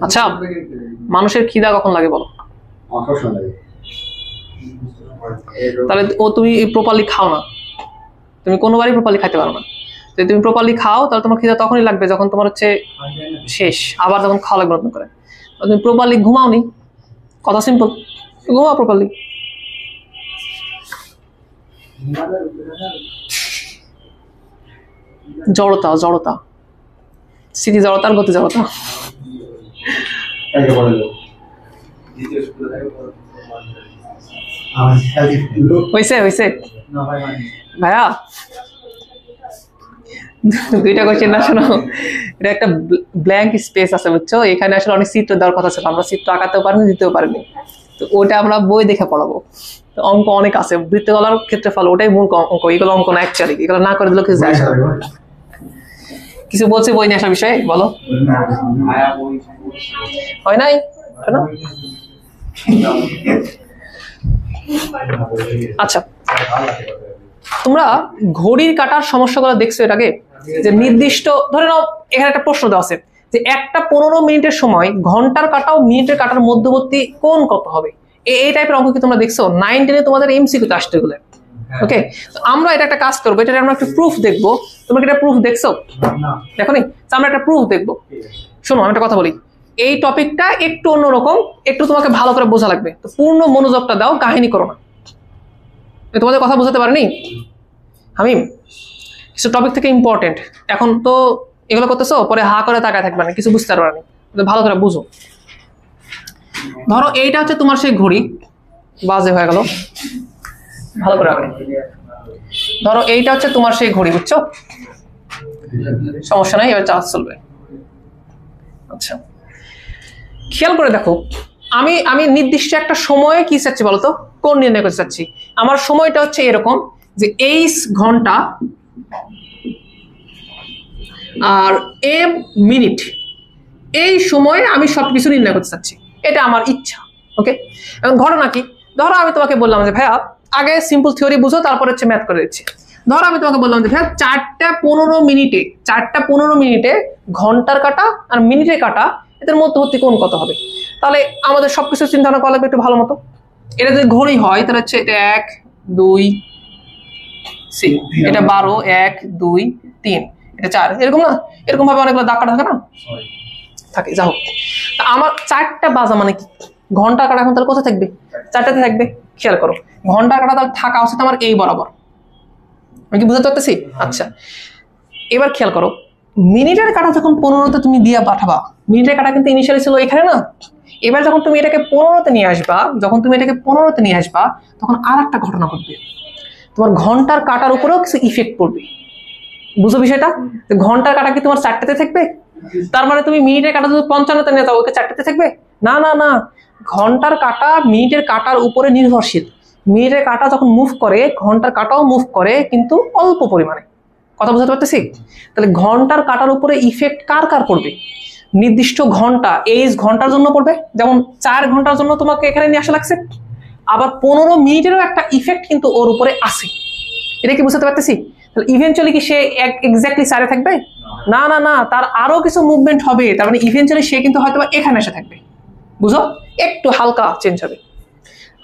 আচ্ছা মানুষের খিদা কখন লাগে বলো? তাহলে ও তুমি প্রপারলি খাও না, তুমি কোনোবারই প্রপারলি খাইতে পারো না। যদি তুমি প্রপারলি খাও তাহলে তোমার খিদা তখনই লাগবে যখন তোমার হচ্ছে শেষ, আবার যখন খাওয়া লাগবে নতুন করে। তুমি প্রপারলি ঘুমাওনি, কথা সিম্পল, ঘুমাও প্রপারলি। জড়তা জড়তা, স্থিতি জড়তা আর গতি জড়তা। হয়েছে হয়েছে ভাইয়া, দুইটা কোশ্চেন না শোনো, এটা একটা ব্ল্যাঙ্ক স্পেস আছে বুঝছো, এখানে আসলে অনেক চিত্র দেওয়ার কথা ছিল, আমরা চিত্র আঁকাতেও পারিনি দিতেও পারিনি, তো ওটা আমরা বই দেখে পড়াবো। তো অঙ্ক অনেক আছে বৃত্তকলার ক্ষেত্রে ফল, ওটাই মূল অঙ্ক, এগুলো অঙ্ক না অ্যাকচুয়ালি, এগুলো না করে দিলেও কিছু যায় না। কিছু বলছে বই নিয়ে আসার বিষয়ে বলো? হয় নাই না? আচ্ছা তোমরা ঘড়ির কাটার সমস্যাগুলো দেখছো এর আগে? যে নির্দিষ্ট ধরে নাও এখানে একটা প্রশ্ন দেওয়া আছে যে একটা 15 মিনিটের সময় ঘন্টার কাটা ও মিনিটের কাটার মধ্যবর্তী কোণ কত হবে। এই টাইপের অঙ্ক কি তোমরা দেখছো? 9 10 তোমাদের এমসিকিউতে আসছে এগুলো। ওকে, তো আমরা এটা একটা কাজ করবো, এটা আমরা একটা প্রুফ দেখবো। তোমরা কি এটা প্রুফ দেখছো? দেখো নি? আমরা একটা প্রুফ দেখবো। শোনো আমি একটা কথা বলি, এই টপিকটা একটু অন্যরকম, একটু তোমাকে ভালো করে বোঝা লাগবে, তো পূর্ণ মনোযোগটা দাও, কাহিনী করো না। তোমাদের কথা বুঝাতে পারিনি আমি? কিছু টপিক থেকে ইম্পর্টেন্ট, এখন তো এগুলো করতেছো, পরে হা করে তাকায় থাকবে না, কিছু বুঝতে পারবে না, ভালো করে বুঝো। ধরো এইটা হচ্ছে তোমার সেই ঘড়ি, বাজে হয়ে গেল, ভালো করে রাখবে। ধরো এইটা হচ্ছে তোমার সেই ঘড়ি, বুঝছো? সমস্যা নাই, এবার চার্জ চলবে। আচ্ছা খেয়াল করে দেখো, আমি আমি নির্দিষ্ট একটা সময়ে কি চাচ্ছি বলতো, কোন নির্ণয় করতে চাচ্ছি। আমার সময়টা হচ্ছে এরকম যে 8 ঘন্টা আর এম মিনিট, এই সময়ে আমি সবকিছু নির্ণয় করতে চাচ্ছি, এটা আমার ইচ্ছা। ওকে, এবং ঘটনা কি, ধরো আমি তোমাকে বললাম যে ভাইয়া আগে সিম্পল থিওরি বুঝো, তারপর হচ্ছে ম্যাথ করে দিচ্ছি। ধরো আমি তোমাকে বললাম যে ভাইয়া 4টা 15 মিনিটে ঘন্টার কাটা আর মিনিটের কাটা এদের মধ্যবর্তী কোণ কত হবে। তাহলে আমাদের সবকিছু চিন্তা ভাবনা করা লাগবে একটু ভালো মতো। এটা যদি ঘড়ি হয় তাহলে হচ্ছে এটা 1 2 এটা 12 1 2 3, এটা 4 এরকম না, এরকম ভাবে অনেকগুলো দাগ কাটা থাকে না, থাকে। যা হোক, তা আমার 4টা বাজা মানে কি, ঘন্টার কাটা এখন তাহলে কোথায় থাকবে, 4টাতে থাকবে। খেয়াল করো, ঘন্টার কাটা তাহলে থাকা উচিত আমার এই বরাবর, আমি কি বুঝতে পারতেছি? আচ্ছা, এবার খেয়াল করো, মিনিটের কাটা যখন 15তে তুমি দিয়া পাঠাবা, মিনিটের কাটা কিন্তু ইনিশিয়ালি ছিল এখানে না, এবার যখন তুমি এটাকে 15তে নিয়ে আসবা, তখন আর একটা ঘটনা ঘটবে, তোমার ঘন্টার কাটার উপরেও কিছু ইফেক্ট পড়বে। বুঝো বিষয়টা? ঘন্টার কাটা কি তোমার 4টাতে থাকবে? তার মানে তুমি মিনিটের কাটা যদি 55তে নিয়ে যাও, ওকে 4টাতে থাকবে না, না না, ঘন্টার কাটা মিনিটের কাটার উপরে নির্ভরশীল। মিনিটের কাটা যখন মুভ করে, ঘন্টার কাটাও মুভ করে, কিন্তু অল্প পরিমাণে। কথা বুঝতে পারতেছি? তাহলে ঘন্টার কাটার উপরে ইফেক্ট কার কার পড়বে? নির্দিষ্ট ঘন্টা, এইজ ঘন্টার জন্য পড়বে, যেমন 4 ঘন্টার জন্য তোমাকে এখানে নিয়ে আসা লাগছে, আবার 15 মিনিটেরও একটা ইফেক্ট কিন্তু ওর উপরে আছে। এটা কি বুঝতে পারতেছি? তাহলে ইভেন্চুয়ালি কি সে এক্স্যাক্টলি 4-এ থাকবে? না না না, তার আরো কিছু মুভমেন্ট হবে, তার মানে ইভেন্চুয়ালি সে কিন্তু হয়তো এখানে এসে থাকবে। বুঝো, একটু হালকা চেঞ্জ হবে।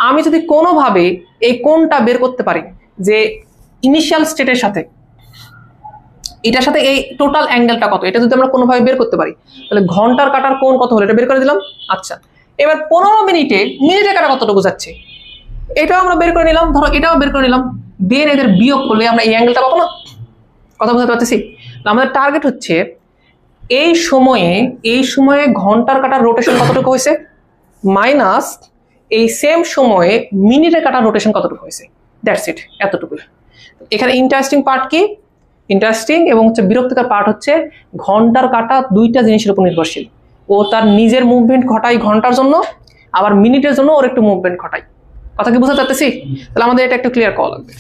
আমি যদি কোনোভাবে এই কোণটা বের করতে পারি যে ইনিশিয়াল স্টেটের সাথে এটার সাথে এই টোটাল অ্যাঙ্গেলটা কত, এটা যদি আমরা কোনোভাবে বের করতে পারি, তাহলে ঘন্টার কাটার কোণ কত হলো এটা বের করে দিলাম। আচ্ছা, এবার 15 মিনিটে কাটা কতটুকু যাচ্ছে এটাও আমরা বের করে নিলাম, ধরো এটাও বের করে নিলাম, দেন এদের বিয়োগ করলে আমরা এই অ্যাঙ্গেলটা পাবো না। কথা বুঝতে পারতেছি? আমাদের টার্গেট হচ্ছে এই সময়ে ঘন্টার কাটার রোটেশন কতটুকু হয়েছে, মাইনাস এই সেম সময়ে মিনিটের কাটার রোটেশন কতটুকু হয়েছে, দ্যাটস ইট, এতটুকুই। এখানে ইন্টারেস্টিং পার্ট কি, ইন্টারেস্টিং এবং হচ্ছে বিরক্তিকর পার্ট হচ্ছে ঘন্টার কাটা 2টা জিনিসের উপর নির্ভরশীল। ও তার নিজের মুভমেন্ট ঘটায় ঘন্টার জন্য, আবার মিনিটের জন্য ওর একটু মুভমেন্ট ঘটায়। কথা কি বুঝতে পারতেছি? তাহলে আমাদের এটা একটু ক্লিয়ার করা লাগবে।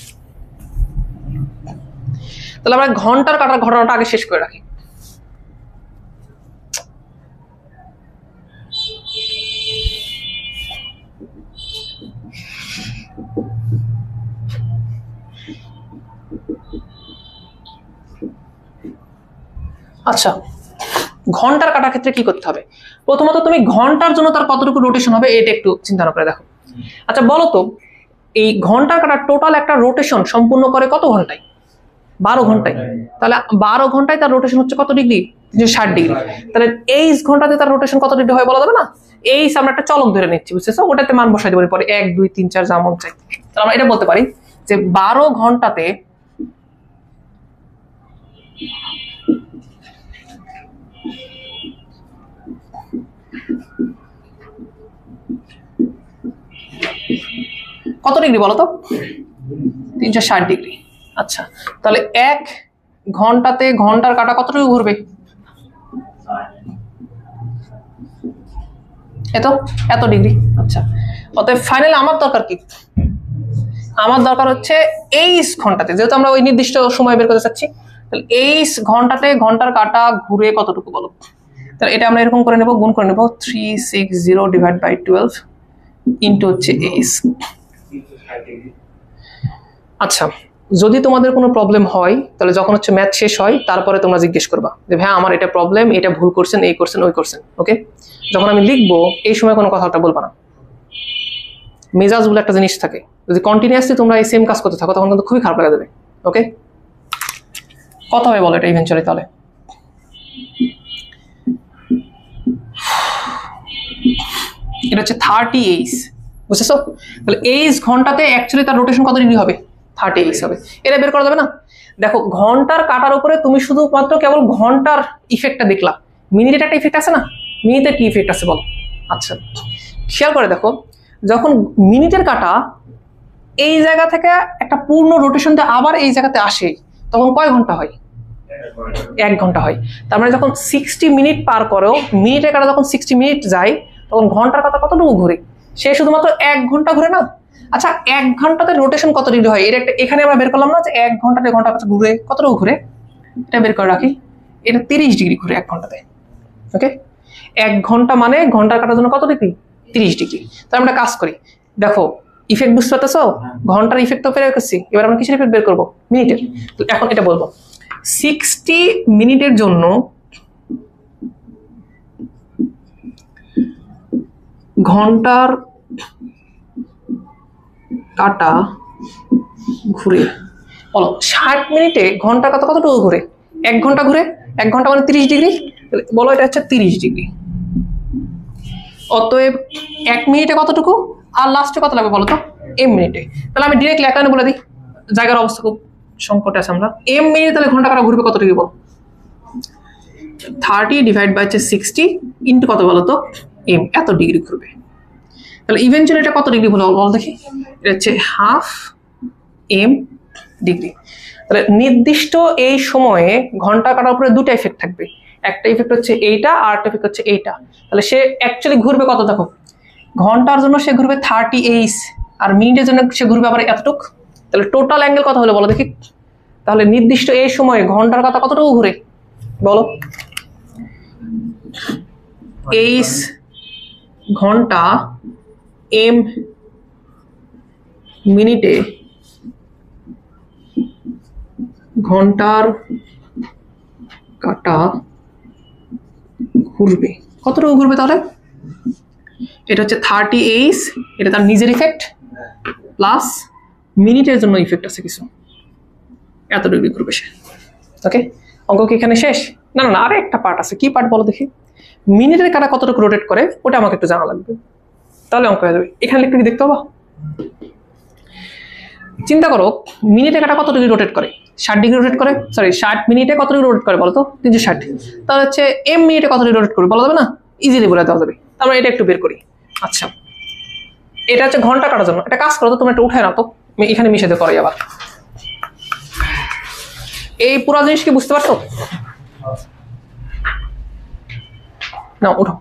তাহলে আমরা ঘন্টার কাটার ঘটনাটা আগে শেষ করে রাখি। আচ্ছা, ঘন্টার কাটার ক্ষেত্রে কি করতে হবে? প্রথমত তুমি ঘন্টার জন্য তার কতটুকু রোটেশন হবে এটা একটু চিন্তা করে দেখো। আচ্ছা বলো তো, এই ঘন্টার কাটার টোটাল একটা রোটেশন সম্পূর্ণ করে কত ঘন্টায়? 12 ঘন্টায়। তাহলে 12 ঘন্টায় তার রোটেশন হচ্ছে কত ডিগ্রি? 60 ডিগ্রি। তাহলে 23 ঘন্টাতে তার রোটেশন কত ডিগ্রি হয় বলা যাবে না? এইস আমরা একটা চলক ধরে নিচ্ছি, বুঝতেছো? ওটাতে মান বসাই দেবো, পরে 1 2 3 4 যেমন চাই। তাহলে আমরা এটা বলতে পারি যে 12 ঘন্টাতে কত ডিগ্রি বলো তো? 360 ডিগ্রি। আচ্ছা, তাহলে 1 ঘন্টাতে ঘন্টার কাটা কতটুকু ঘুরবে? এত ডিগ্রি। আচ্ছা, অতএব ফাইনালি আমার দরকার কি? আমার দরকার হচ্ছে 23 ঘন্টাতে, যেহেতু আমরা ওই নির্দিষ্ট সময় বের করতে চাচ্ছি, তাহলে 23 ঘন্টাতে ঘন্টার কাটা ঘুরে কতটুকু বলো? তাহলে এটা আমরা এরকম করে নেব, গুণ করে নেব 360 ডিভাইড বাই 12 ইন্টু হচ্ছে 23। আচ্ছা, যদি তোমাদের কোনো প্রবলেম হয় তাহলে যখন হচ্ছে ম্যাথ শেষ হয় তারপরে তোমরা জিজ্ঞেস করবা যে ভাই আমার এটা প্রবলেম, এটা ভুল করছেন, এই করছেন, ওই করছেন। ওকে, যখন আমি লিখবো এই সময় কোনো কথাটা বলবা না। মেজাজ বলে একটা জিনিস থাকে, যদি কন্টিনিউয়াসলি তোমরা এই সেম কাজ করতে থাকো তখন কিন্তু খুবই খারাপ লাগা দেবে। ওকে, কথা হবে বলো এটা ইভেন্চুয়ালি। তাহলে এটা হচ্ছে 38, বুঝতেছো? তাহলে 23 ঘন্টাতে অ্যাকচুয়ালি তার রোটেশন কত ডিগ্রি হবে? 38 হবে। এটা বের করা যাবে না? দেখো, ঘন্টার কাটার উপরে তুমি শুধুমাত্র কেবল ঘন্টার ইফেক্টটা দেখলা, মিনিটের একটা ইফেক্ট আছে না? মিনিটের কি ইফেক্ট আছে বলো? আচ্ছা, খেয়াল করে দেখো, যখন মিনিটের কাটা এই জায়গা থেকে একটা পূর্ণ রোটেশন দিয়ে আবার এই জায়গাতে আসে, তখন কয় ঘন্টা হয়? 1 ঘন্টা হয়। তার মানে যখন 60 মিনিট পার করো, মিনিটের কাটা যখন 60 মিনিট যায়, তখন ঘন্টার কাটা কতটুকু ঘুরে? সে শুধুমাত্র 1 ঘন্টা ঘুরে না? আচ্ছা, 1 ঘন্টাতে রোটেশন কত ডিগ্রি হয়? এটা একটা এখানে আমরা বের করলাম না যে 1 ঘন্টাতে ঘন্টার কাছে ঘুরে কতটুকু ঘুরে, এটা বের করে রাখি। এটা 30 ডিগ্রি ঘুরে 1 ঘন্টাতে। ওকে, 1 ঘন্টা মানে ঘন্টার কাটার জন্য কত ডিগ্রি? 30 ডিগ্রি। তাহলে আমরা কাজ করি, দেখো ইফেক্ট বুঝতে পারতেছো? ঘন্টার ইফেক্ট তো বের করছি, এবার আমরা কিসের ইফেক্ট বের করবো? মিনিটের। তো এখন এটা বলবো, 60 মিনিটের জন্য ঘন্টার কাটা ঘুরে বলো 60 মিনিটে ঘন্টার কাটা কতটুকু ঘুরে? 1 ঘন্টা ঘুরে, 1 ঘন্টা মানে 30 ডিগ্রি, বলো এটা হচ্ছে 30 ডিগ্রি। অতএব 1 মিনিটে কতটুকু, আর লাস্টে কত লাগবে বলো তো, m মিনিটে। তাহলে আমি ডিরেক্টলি এক লাইনে বলে দিই, জায়গার অবস্থা খুব সংকটে আছে আমরা। m মিনিটে তাহলে ঘন্টা কাটা ঘুরবে কত ডিগ্রি বলো, 30 ডিভাইড বাই 60 ইন্টু কত বলো তো, m, এত ডিগ্রি ঘুরবে। তাহলে ইভেনচুয়ালি এটা কত ডিগ্রি হলো বলো দেখি, এটা হচ্ছে হাফ m ডিগ্রি। তাহলে নির্দিষ্ট এই সময়ে ঘন্টা কাটার উপরে দুটো ইফেক্ট থাকবে, একটা ইফেক্ট হচ্ছে এইটা আর একটা ইফেক্ট হচ্ছে এইটা। তাহলে সে অ্যাকচুয়ালি ঘুরবে কত দেখো, ঘন্টার জন্য সে ঘুরবে 30 আর মিনিটের জন্য সে ঘুরবে আবার এতটুক। তাহলে টোটাল অ্যাঙ্গেল কত হলো বলো দেখি। তাহলে নির্দিষ্ট এই সময়ে ঘন্টার কথা কতটুকু ঘুরে বলো, 8 ঘন্টা m মিনিটে ঘন্টার কাটা ঘুরবে, কতটুকু ঘুরবে তাহলে, এটা হচ্ছে 30, এটা তার নিজের ইফেক্ট প্লাস মিনিটের জন্য ইফেক্ট আছে কিছু, এত ডিগ্রি ঘুরবে সে। ওকে, অঙ্ক কি এখানে শেষ? না না, আরে একটা পার্ট আছে, কি পার্ট বলো দেখি। মিনিটের কাটা কতটুকু রোটেট করে ওটা আমাকে একটু জানা লাগবে, তাহলে অঙ্ক হয়ে যাবে। এখানে একটু কি দেখতে পাবা, চিন্তা করো মিনিটে কাটা কত ডিগ্রি রোটেট করে, 60 ডিগ্রি রোটেট করে, সরি 60 মিনিটে কত ডিগ্রি রোটেট করে বলো তো, 360। তাহলে হচ্ছে m মিনিটে কত ডিগ্রি রোটেট করবে বলা যাবে না, ইজিলি বলে দেওয়া যাবে। আমরা এটা একটু বের করি। আচ্ছা, এটা হচ্ছে ঘন্টা কাটার জন্য, এটা কাজ করো তো, তুমি একটু উঠায় না তো, এখানে মিশে দিয়ে করাই আবার। এই পুরো জিনিস কি বুঝতে পারছো না, উঠো।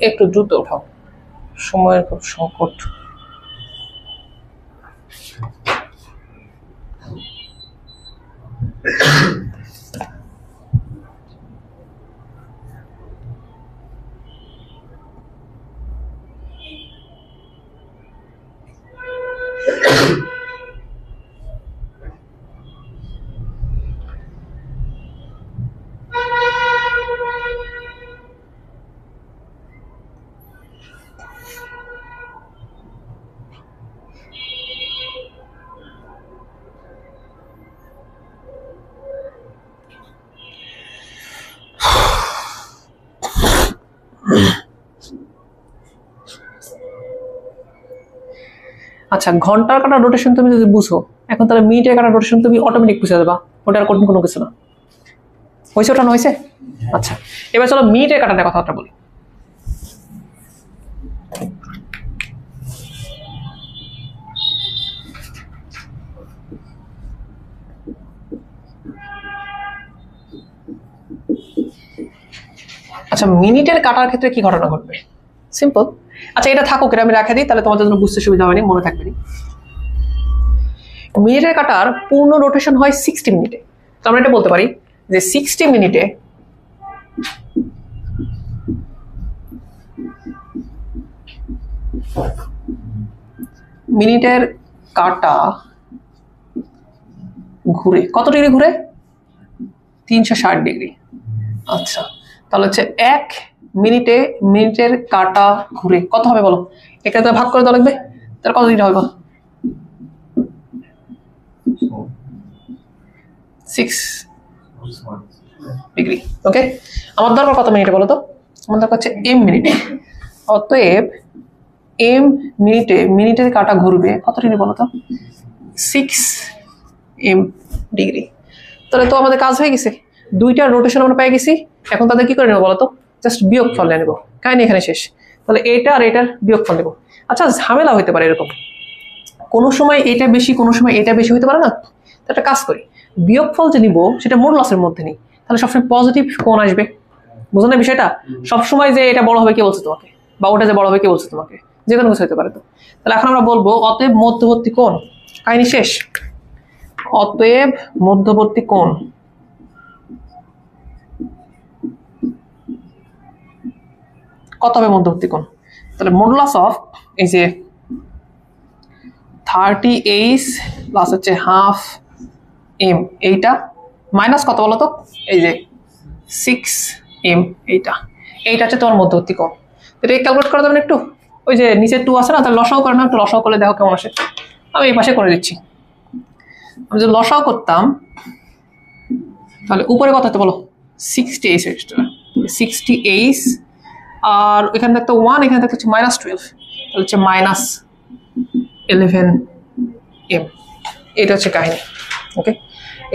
একটু দ্রুত উঠাও, সময়ের খুব সংকট। আচ্ছা, ঘন্টার কাটা রোটেশন তুমি যদি বুঝো, এখন তাহলে মিনিটের কাটা রোটেশন তুমি অটোমেটিক বুঝে যাবা, ওটা আর কঠিন কোনো কিছু না। হয়েছে ওটা, হয়েছে? আচ্ছা, এবার চলো মিনিটের কাটাটা কথাটা বলি। আচ্ছা, মিনিটের কাটার ক্ষেত্রে কি ঘটনা ঘটবে, সিম্পল। আচ্ছা, এটা থাকুক, এটা আমি রেখে দিই, তাহলে তোমাদের জন্য বুঝতে সুবিধা হয়নি, মনে থাকবে। মিনিটের কাটার পূর্ণ রোটেশন হয় 60 মিনিটে। তো আমরা এটা বলতে পারি যে 60 মিনিটে মিনিটের কাটা ঘুরে কত ডিগ্রি ঘুরে, 360 ডিগ্রি। আচ্ছা, তাহলে হচ্ছে 1 মিনিটে মিনিটের কাটা ঘুরে কত হবে বলো, এটা তো ভাগ করে দেওয়া লাগবে, তাহলে কত ডিগ্রি হবে বলো, 6 ডিগ্রি। ওকে, আমার দরকার কত মিনিটে বলো তো, আমার দরকার হচ্ছে m মিনিটে। অতএব m মিনিটে মিনিটের কাটা ঘুরবে কত ডিগ্রি বলো তো, 6 m ডিগ্রি। তাহলে তো আমাদের কাজ হয়ে গেছে, দুইটা রোটেশন আমরা পেয়ে গেছি। এখন তাদের কি করে নেবো বলতো, জাস্ট বিয়োগফল নিয়ে নেবো, কাহিনী এখানে শেষ। তাহলে এটা আর এটার বিয়োগফল নেবো। আচ্ছা ঝামেলা হতে পারে এরকম, কোনো সময় এটা বেশি কোনো সময় এটা বেশি হতে পারে না। তো একটা কাজ করি, বিয়োগফল যে নিব সেটা মডুলাসের মধ্যে নিই, তাহলে সবসময় পজিটিভ কোণ আসবে। বুঝো না বিষয়টা? সবসময় যে এটা বড় হবে কে বলছে তোমাকে, বা ওটা যে বড় হবে কে বলছে তোমাকে, যে কোনো কিছু হতে পারে। তো তাহলে এখন আমরা বলবো অতএব মধ্যবর্তী কোণ, কাহিনী শেষ। অতএব মধ্যবর্তী কোণ কত হবে মধ্যবর্তী কোণ? তাহলে মডুলাস অফ এই যে 30h প্লাস হচ্ছে হাফ এম, এইটা মাইনাস কত বলো তো, এই যে 6m, এইটা হচ্ছে তোমার মধ্যবর্তী কোণ। এটা ক্যালকুলেট করে দেবেন একটু, ওই যে নিচে 2 আছে না, তাহলে লসাও করে না, একটু লসাও করলে দেখো কেমন আসে। আমি এই পাশে করে দিচ্ছি। আমি যদি লসাও করতাম তাহলে উপরে কত হতে বলো, 60h, 60h, আর এখানে দেখতে 1, এখানে দেখতে হচ্ছে -12, তাহলে হচ্ছে -11m। এটা হচ্ছে কাহিনী। ওকে,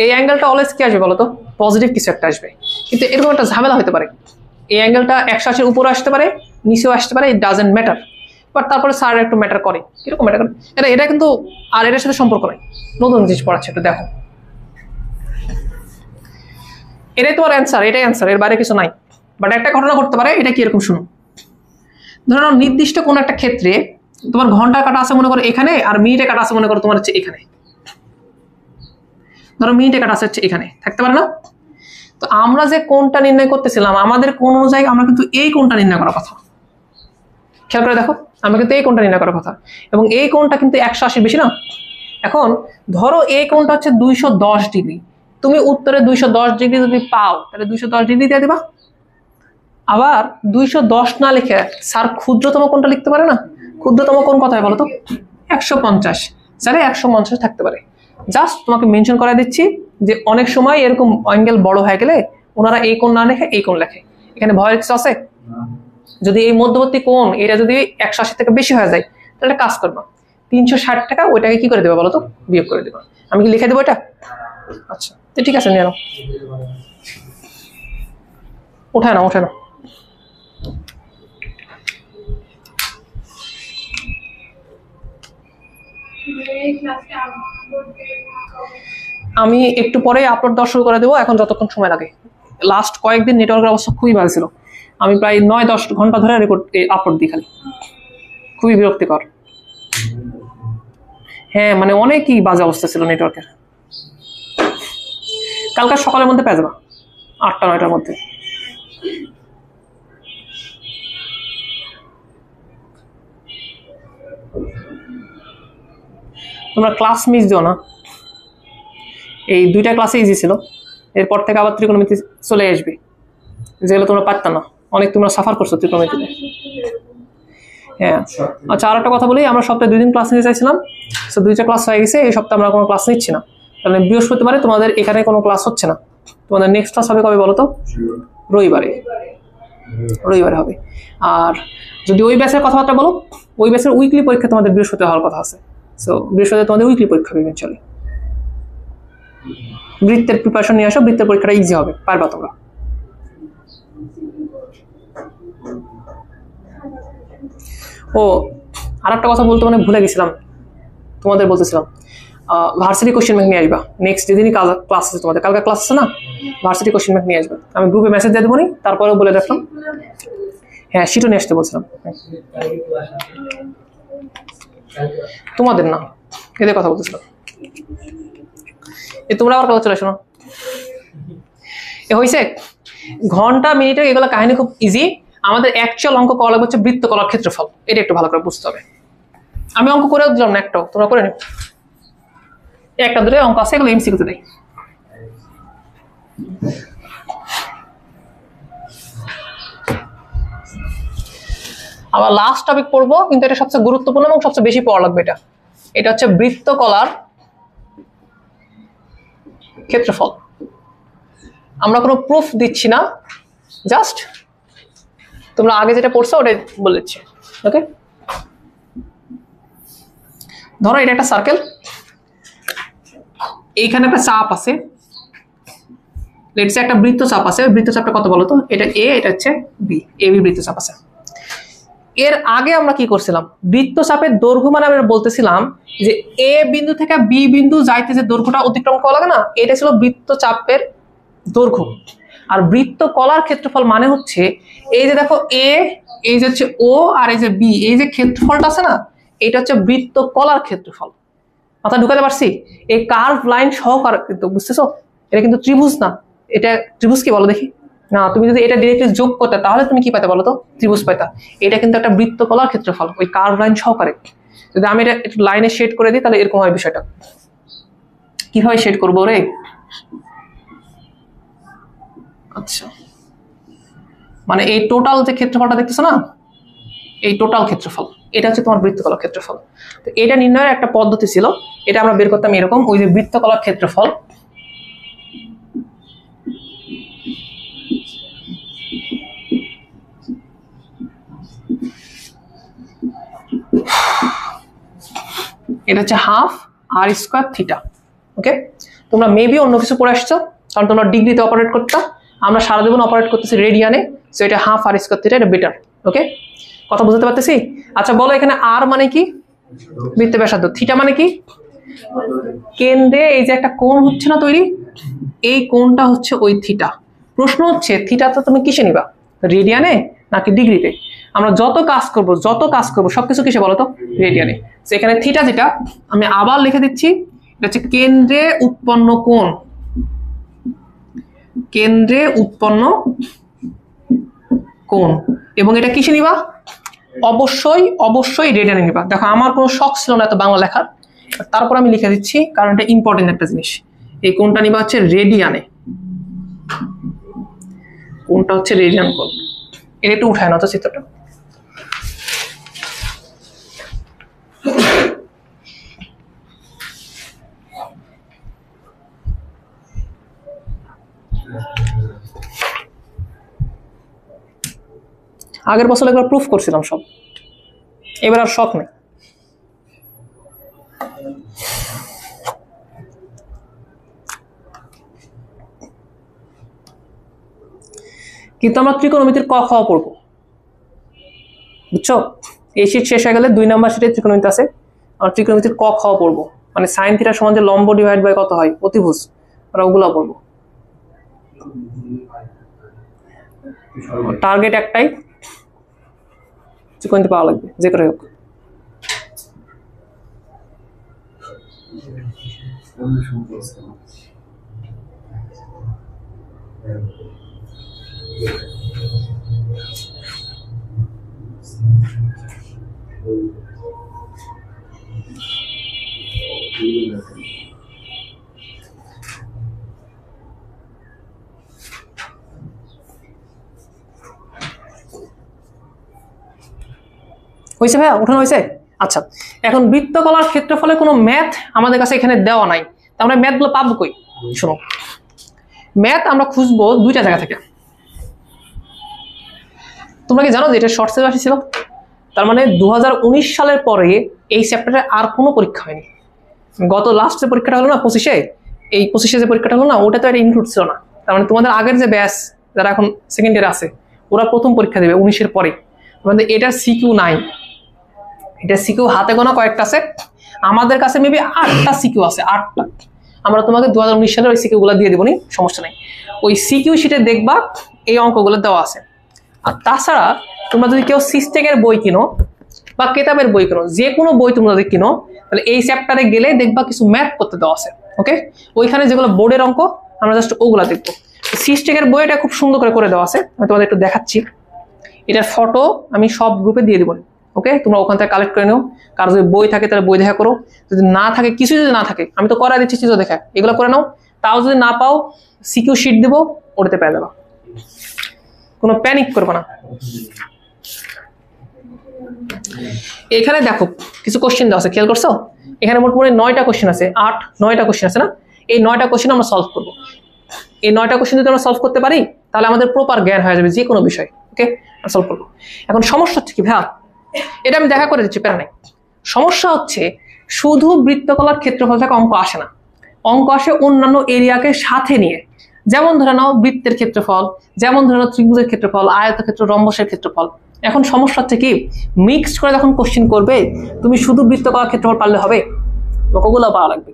এই অ্যাঙ্গেলটা অলওয়েজ কি আসবে বলো তো, পজিটিভ কিছু একটা আসবে। কিন্তু এরকম একটা ঝামেলা হতে পারে, এই অ্যাঙ্গেলটা 180 উপরে আসতে পারে, নিচেও আসতে পারে, ইট ডাজেন্ট ম্যাটার। বাট তারপরে স্যার একটু ম্যাটার করে। কিরকম ম্যাটার করে? এটা কিন্তু আর এটার সাথে সম্পর্ক নাই, নতুন জিনিস পড়াচ্ছে, একটু দেখো। এটাই তোমার অ্যান্সার, এটাই অ্যান্সার, এর বাইরে কিছু নাই। বাট একটা ঘটনা ঘটতে পারে, এটা কি এরকম শুনো। ধরো নির্দিষ্ট কোনো একটা ক্ষেত্রে তোমার ঘন্টার কাটা আছে মনে করো এখানে, আর মিনিটে কাটা আছে মনে করো তোমার হচ্ছে এখানে। ধরো মিনিটে কাটা আছে হচ্ছে এখানে, থাকতে পারে না? তো আমরা যে কোণটা নির্ণয় করতেছিলাম, আমাদের কোণ অনুযায়ী আমরা কিন্তু এই কোণটা নির্ণয় করার কথা। খেয়াল করে দেখো, আমরা কিন্তু এই কোণটা নির্ণয় করার কথা, এবং এই কোণটা কিন্তু 180 বেশি না। এখন ধরো এই কোণটা হচ্ছে 210 ডিগ্রি, তুমি উত্তরে 210 ডিগ্রি যদি পাও, তাহলে 210 ডিগ্রি দিয়ে দিবা। আবার 210 না লিখে স্যার ক্ষুদ্রতম কোণটা লিখতে পারে না? ক্ষুদ্রতম কোণ কত হয় বলো তো, 150। স্যারে 150 থাকতে পারে। জাস্ট তোমাকে মেনশন করে দিচ্ছি যে অনেক সময় এরকম অ্যাঙ্গেল বড় হয়ে গেলে ওনারা এই কোণ না লেখে এই কোণ লেখে। এখানে ভয়ের কিছু আছে? যদি এই মধ্যবর্তী কোণ এটা যদি 180 থেকে বেশি হয়ে যায়, তাহলে কাজ করবা, 360 টাকা ওইটাকে কি করে দেবে বলো তো, বিয়োগ করে দেবা। আমি কি লিখে দেবো এটা? আচ্ছা তো ঠিক আছে, নিয়ে নাও, উঠায় নাও, উঠে নাও। আমি একটু পরে আপলোড দেওয়া শুরু করে দেবো, এখন যতক্ষণ সময় লাগে। লাস্ট কয়েকদিন নেটওয়ার্কের অবস্থা খুবই ভালো ছিল, আমি প্রায় 9-10 ঘন্টা ধরে রেকর্ড আপলোড দিই খালি, খুবই বিরক্তিকর। হ্যাঁ মানে অনেকই বাজে অবস্থা ছিল নেটওয়ার্কের। কালকে সকালের মধ্যে পেয়ে যাবা, 8টা-9টার মধ্যে। তোমরা ক্লাস মিস দিও না, এই 2টা ক্লাসে ইজি ছিল, এরপর থেকে আবার ত্রিকোণমিতি চলে আসবে, যেগুলো তোমরা পারত না, অনেক তোমরা সাফার করছো ত্রিকোণমিতিতে। হ্যাঁ আচ্ছা, আর একটা কথা বলি, আমরা সপ্তাহে 2 দিন ক্লাস নিতে চাইছিলাম, তো 2টা ক্লাস হয়ে গেছে, এই সপ্তাহে আমরা কোনো ক্লাস নিচ্ছি না। তাহলে বৃহস্পতিবারে তোমাদের এখানে কোনো ক্লাস হচ্ছে না। তোমাদের নেক্সট ক্লাস হবে কবে বলো তো? রবিবারে হবে। আর যদি ওই ব্যাচের কথাবার্তা বলো, ওই ব্যাচের উইকলি পরীক্ষা তোমাদের বৃহস্পতি হওয়ার কথা আছে। সো বৃহস্পতি তোমাদের উইকলি পরীক্ষা হবে ইভেন্চুয়ালি। বৃত্তের প্রিপারেশন নিয়ে আসো, বৃত্তের পরীক্ষাটা ইজি হবে, পারবা তোমরা। ও আর একটা কথা বলতে মানে ভুলে গেছিলাম, তোমাদের বলতেছিলাম, ভার্সিটি কোশ্চেন ব্যাংক নিয়ে আসবা। নেক্সট যেদিনই ক্লাস আছে তোমাদের, কালকে ক্লাস আছে না, ভার্সিটি কোশ্চেন ব্যাংক নিয়ে আসবা। আমি গ্রুপে মেসেজ দিয়ে দেবো নি, তারপরেও বলে রাখলাম। হ্যাঁ সিটও নিয়ে আসতে বলছিলাম, তোমাদের না, এদের কথা বলতেছিলাম। তোমরা আবার কথা চলে শোনো, এ হয়েছে ঘন্টা মিনিটে, এগুলো কাহিনী খুব ইজি। আমাদের অ্যাকচুয়াল অঙ্ক করা লাগবে হচ্ছে বৃত্তকলার ক্ষেত্রফল, এটা একটু ভালো করে বুঝতে হবে। আমি অঙ্ক করে দিলাম না একটাও, তোমরা করে নিও। একটা দুটো অঙ্ক আছে, এগুলো এমসিকিউতে দেয়। আবার লাস্ট টপিক পড়বো, কিন্তু এটা সবচেয়ে গুরুত্বপূর্ণ এবং সবচেয়ে বেশি পড়া লাগবে। এটা হচ্ছে বৃত্তকলার ক্ষেত্রফল। আমরা কোনো প্রুফ দিচ্ছি না, জাস্ট তোমরা আগে যেটা পড়ছো ওটাই বলেছি। ওকে, ধরো এটা একটা সার্কেল, এইখানে একটা চাপ আছে, লেটস সে একটা বৃত্তচাপ আছে। বৃত্তচাপটা কত বলো তো? এটা এ, এটা হচ্ছে বি, এ বি বৃত্তচাপ আছে। এর আগে আমরা কি করছিলাম? বৃত্তচাপের দৈর্ঘ্য মানে আমরা বলতেছিলাম যে এ বিন্দু থেকে বি বিন্দু যাইতে যে দৈর্ঘ্যটা অতিক্রম করা লাগে না, এটা ছিল বৃত্তচাপের দৈর্ঘ্য। আর বৃত্ত কলার ক্ষেত্রফল মানে হচ্ছে এই যে দেখো এ, এই যে হচ্ছে ও, আর এই যে বি, এই যে ক্ষেত্রফলটা আছে না, এটা হচ্ছে বৃত্ত কলার ক্ষেত্রফল। মাথা ঢুকাতে পারছি? এই কার্ভ লাইন সহকারে কিন্তু, বুঝতেছো? এটা কিন্তু ত্রিভুজ না। এটা ত্রিভুজ কি বলো দেখি? না, তুমি যদি এটা ডিরেক্টলি যোগ করতে তাহলে তুমি কি পাইতে বলো তো? ত্রিভুজ পাইতা। এটা কিন্তু একটা বৃত্ত কলার ক্ষেত্রফল, ওই কার্ভ লাইন সহকারে। যদি আমি এটা একটু লাইনে শেড করে দিই তাহলে এরকম হয় বিষয়টা। কিভাবে শেড করবো রে? আচ্ছা, মানে এই টোটাল যে ক্ষেত্রফলটা দেখতেছো না, এই টোটাল ক্ষেত্রফল, এটা হচ্ছে তোমার বৃত্তকলার ক্ষেত্রফল। তো এটা নির্ণয়ের একটা পদ্ধতি ছিল, এটা আমরা বের করতাম এরকম, ওই যে বৃত্তকলার ক্ষেত্রফল এটা হচ্ছে হাফ আর স্কোয়ার থিটা। ওকে, তোমরা মেবি অন্য কিছু পড়ে আসছো, কারণ তোমরা ডিগ্রিতে অপারেট করতে, আমরা সারা জীবন অপারেট করতেছি রেডিয়ানে, সো এটা হাফ আর স্কোয়ার থিটা, এটা বেটার। ওকে, কথা বুঝতে পারতেছি? আচ্ছা বলো, এখানে আর মানে কি? বৃত্ত ব্যাসার্ধ। থিটা মানে কি? কেন্দ্রে এই যে একটা কোণ হচ্ছে না তৈরি, এই কোণটা হচ্ছে ওই থিটা। প্রশ্ন হচ্ছে থিটাটা তুমি কিসে নিবা, রেডিয়ানে নাকি ডিগ্রিতে? আমরা যত কাজ করব সবকিছু কিসে বলো তো? রেডিয়ানে। এখানে থিটা যেটা আমি আবার লিখে দিচ্ছি, এটা হচ্ছে কেন্দ্রে উৎপন্ন কোণ, কেন্দ্রে উৎপন্ন কোণ। এবং এটা কিসে নিবা? অবশ্যই রেডিয়ানে নিবা। দেখো আমার কোনো শখ ছিল না এত বাংলা লেখার, তারপর আমি লিখে দিচ্ছি কারণ এটা ইম্পর্টেন্ট একটা জিনিস। এই কোণটা নিবা হচ্ছে রেডিয়ানে, কোণটা হচ্ছে রেডিয়ান কোণ। এটা একটু উঠায় না তো চিত্রটা। আগের বছর একবার প্রুফ করছিলাম সব, এবার আর শখ নেই। কিন্তু আমরা ত্রিকোণমিতির ক খ পড়বো, বুঝছো? এই শীট শেষ হয়ে গেলে 2 নাম্বার শীটে ত্রিকোণমিতি আছে, আমরা ত্রিকোণমিতির ক খ পড়বো, মানে সাইন থিটার সমান যে লম্ব ডিভাইড বাই কত হয় অতিভুজ, আমরা ওগুলো পড়বো। টার্গেট একটাই, ত্রিকোণমিতি পাওয়া লাগবে যে করে হোক। হয়েছে ভাইয়া? উঠানো হয়েছে? আচ্ছা, এখন বৃত্তকলার ক্ষেত্রফলে কোনো ম্যাথ আমাদের কাছে এখানে দেওয়া নাই, তা আমরা ম্যাথগুলো পাবো কই? শোনো, ম্যাথ আমরা খুঁজবো 2টা জায়গা থেকে। তোমরা কি জানো যে এটা শর্ট সিলেবাস ছিল? তার মানে 2019 সালের পরে এই চ্যাপ্টারে আর কোনো পরীক্ষা হয়নি। গত লাস্ট যে পরীক্ষাটা হলো না 25-এ, এই 25-এ যে পরীক্ষাটা হলো না, ওটা তো এটা ইনক্লুড ছিল না। তার মানে তোমাদের আগের যে ব্যাচ যারা এখন সেকেন্ড ইয়ারে আছে, ওরা প্রথম পরীক্ষা দেবে 19-এর পরে। আমাদের এটার সিকিউ নাই, এটা সিকিউ হাতে গোনা কয়েকটা আছে, আমাদের কাছে মেবি 8টা সিকিউ আছে, 8টা। আমরা তোমাকে 2019 সালের ওই সিকিউগুলো দিয়ে দেবো নি, সমস্যা নেই। ওই সিকিউ শিটে দেখবা এই অঙ্কগুলো দেওয়া আছে। আর তাছাড়া তোমরা যদি কেউ সিস্টেকের বই কিনো বা কেতাবের বই কিনো, যে কোনো বই তোমরা যদি কিনো, তাহলে এই চ্যাপ্টারে গেলে দেখবা কিছু ম্যাথ করতে দেওয়া আছে। ওকে, ওইখানে যেগুলো বোর্ডের অঙ্ক আমরা জাস্ট ওগুলা দেখবো। সিস্টেকের বইটা খুব সুন্দর করে দেওয়া আছে, আমি তোমাদের একটু দেখাচ্ছি। এটার ফটো আমি সব গ্রুপে দিয়ে দেবো। ওকে, তোমরা ওখান থেকে কালেক্ট করে নাও। কারো যদি বই থাকে তাহলে বই দেখা করো, যদি না থাকে, কিছু যদি না থাকে আমি তো করাই দিচ্ছি, চিত্র দেখা এগুলো করে নাও। তাও যদি না পাও সিকিউ শিট দেবো, ওটাতে পেয়ে যাবা, কোনো প্যানিক করবে না। এখানে দেখো কিছু কোশ্চেন দেওয়া আছে, খেয়াল করছো? এখানে মোটামুটি 9টা কোশ্চেন আছে, 8-9টা কোশ্চেন আছে না? এই 9টা কোশ্চেন আমরা সলভ করবো। এই 9টা কোশ্চেন যদি আমরা সলভ করতে পারি তাহলে আমাদের প্রপার জ্ঞান হয়ে যাবে যে কোনো বিষয়। ওকে, সলভ করবো। এখন সমস্যা হচ্ছে কি ভাইয়া, এটা আমি দেখা করে দিচ্ছি, প্যারা নাই। সমস্যা হচ্ছে শুধু বৃত্তকলার ক্ষেত্রফল থেকে অঙ্ক আসে না, অঙ্ক আসে অন্যান্য এরিয়াকে সাথে নিয়ে। যেমন ধরে নাও বৃত্তের ক্ষেত্রফল, যেমন ধরে নাও ত্রিভুজের ক্ষেত্রফল, আয়তক্ষেত্র, রম্বসের ক্ষেত্রফল। এখন সমস্যা হচ্ছে কি, মিক্সড করে যখন কোশ্চেন করবে তুমি শুধু বৃত্তকলার ক্ষেত্রফল পারলে হবে, ওগুলো পাওয়া লাগবে।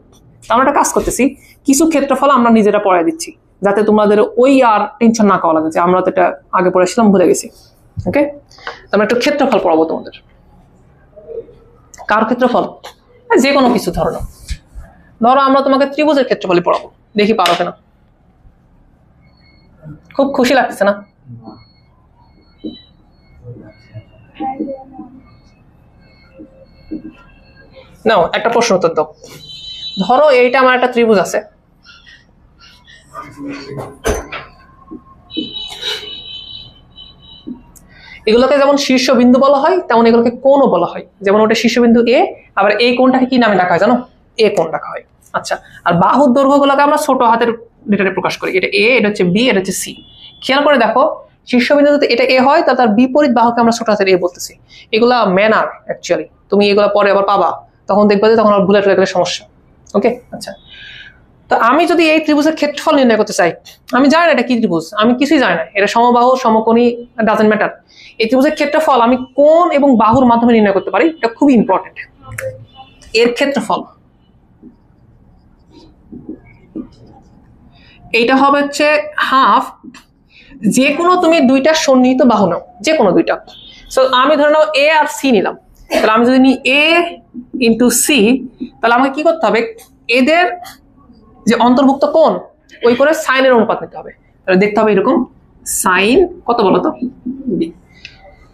আমরা একটা কাজ করতেছি, কিছু ক্ষেত্রফল আমরা নিজেরা পড়াই দিচ্ছি যাতে তোমাদের ওই আর টেনশন না করা লাগে যে আমরা তো এটা আগে পড়েছিলাম ভুলে গেছি। ওকে, আমরা একটু ক্ষেত্রফল পড়াবো তোমাদের। কার ক্ষেত্রফল? যে কোনো কিছু ধরো আমরা তোমাকে ত্রিভুজের ক্ষেত্রফলই পড়াবো, দেখি পারো কিনা। খুব খুশি লাগতেছে না? নাও একটা প্রশ্ন উত্তর দাও। ধরো এইটা আমার একটা ত্রিভুজ আছে, এগুলোকে যেমন শীর্ষবিন্দু বলা হয় তেমন এগুলোকে কোণও বলা হয়। যেমন ওটা শীর্ষবিন্দু এ, আবার এই কোণটাকে কি নামে ডাকা হয় জানো? এ কোণ ডাকা হয়। আচ্ছা, আর বাহুর দৈর্ঘ্যগুলোকে আমরা ছোট হাতের লেটারে প্রকাশ করি, এটা এ, এটা হচ্ছে বি, এটা হচ্ছে সি। খেয়াল করে দেখো, শীর্ষবিন্দু যদি এটা এ হয় তার বিপরীত বাহুকে আমরা ছোট হাতের এ বলতেছি। এগুলা ম্যানার অ্যাকচুয়ালি, তুমি এগুলা পরে আবার পাবা, তখন দেখবা যে তখন আর ভুলে গেলে সমস্যা। ওকে, আচ্ছা, তো আমি যদি এই ত্রিভুজের ক্ষেত্রফল নির্ণয় করতে চাই, আমি জানি না এটা কি ত্রিভুজ, আমি কিছুই জানি না, এটা সমবাহু, সমকোণী, ডাজন্ট ম্যাটার। এই ত্রিভুজের ক্ষেত্রফল আমি কোণ এবং বাহুর মাধ্যমে নির্ণয় করতে পারি, এটা খুবই ইম্পর্টেন্ট। এর ক্ষেত্রফল এইটা হবে হচ্ছে হাফ, যে কোনো তুমি দুইটা সন্নিহিত বাহু নাও, যে কোনো দুইটা। সো আমি ধরে নাও এ আর সি নিলাম, তাহলে আমি যদি নিই এ ইন্টু সি, তাহলে আমাকে কি করতে হবে, এদের যে অন্তর্ভুক্ত কোণ ওই করে সাইনের অনুপাত নিতে হবে। তাহলে দেখতে হবে এরকম সাইন কত বলো তো, বি।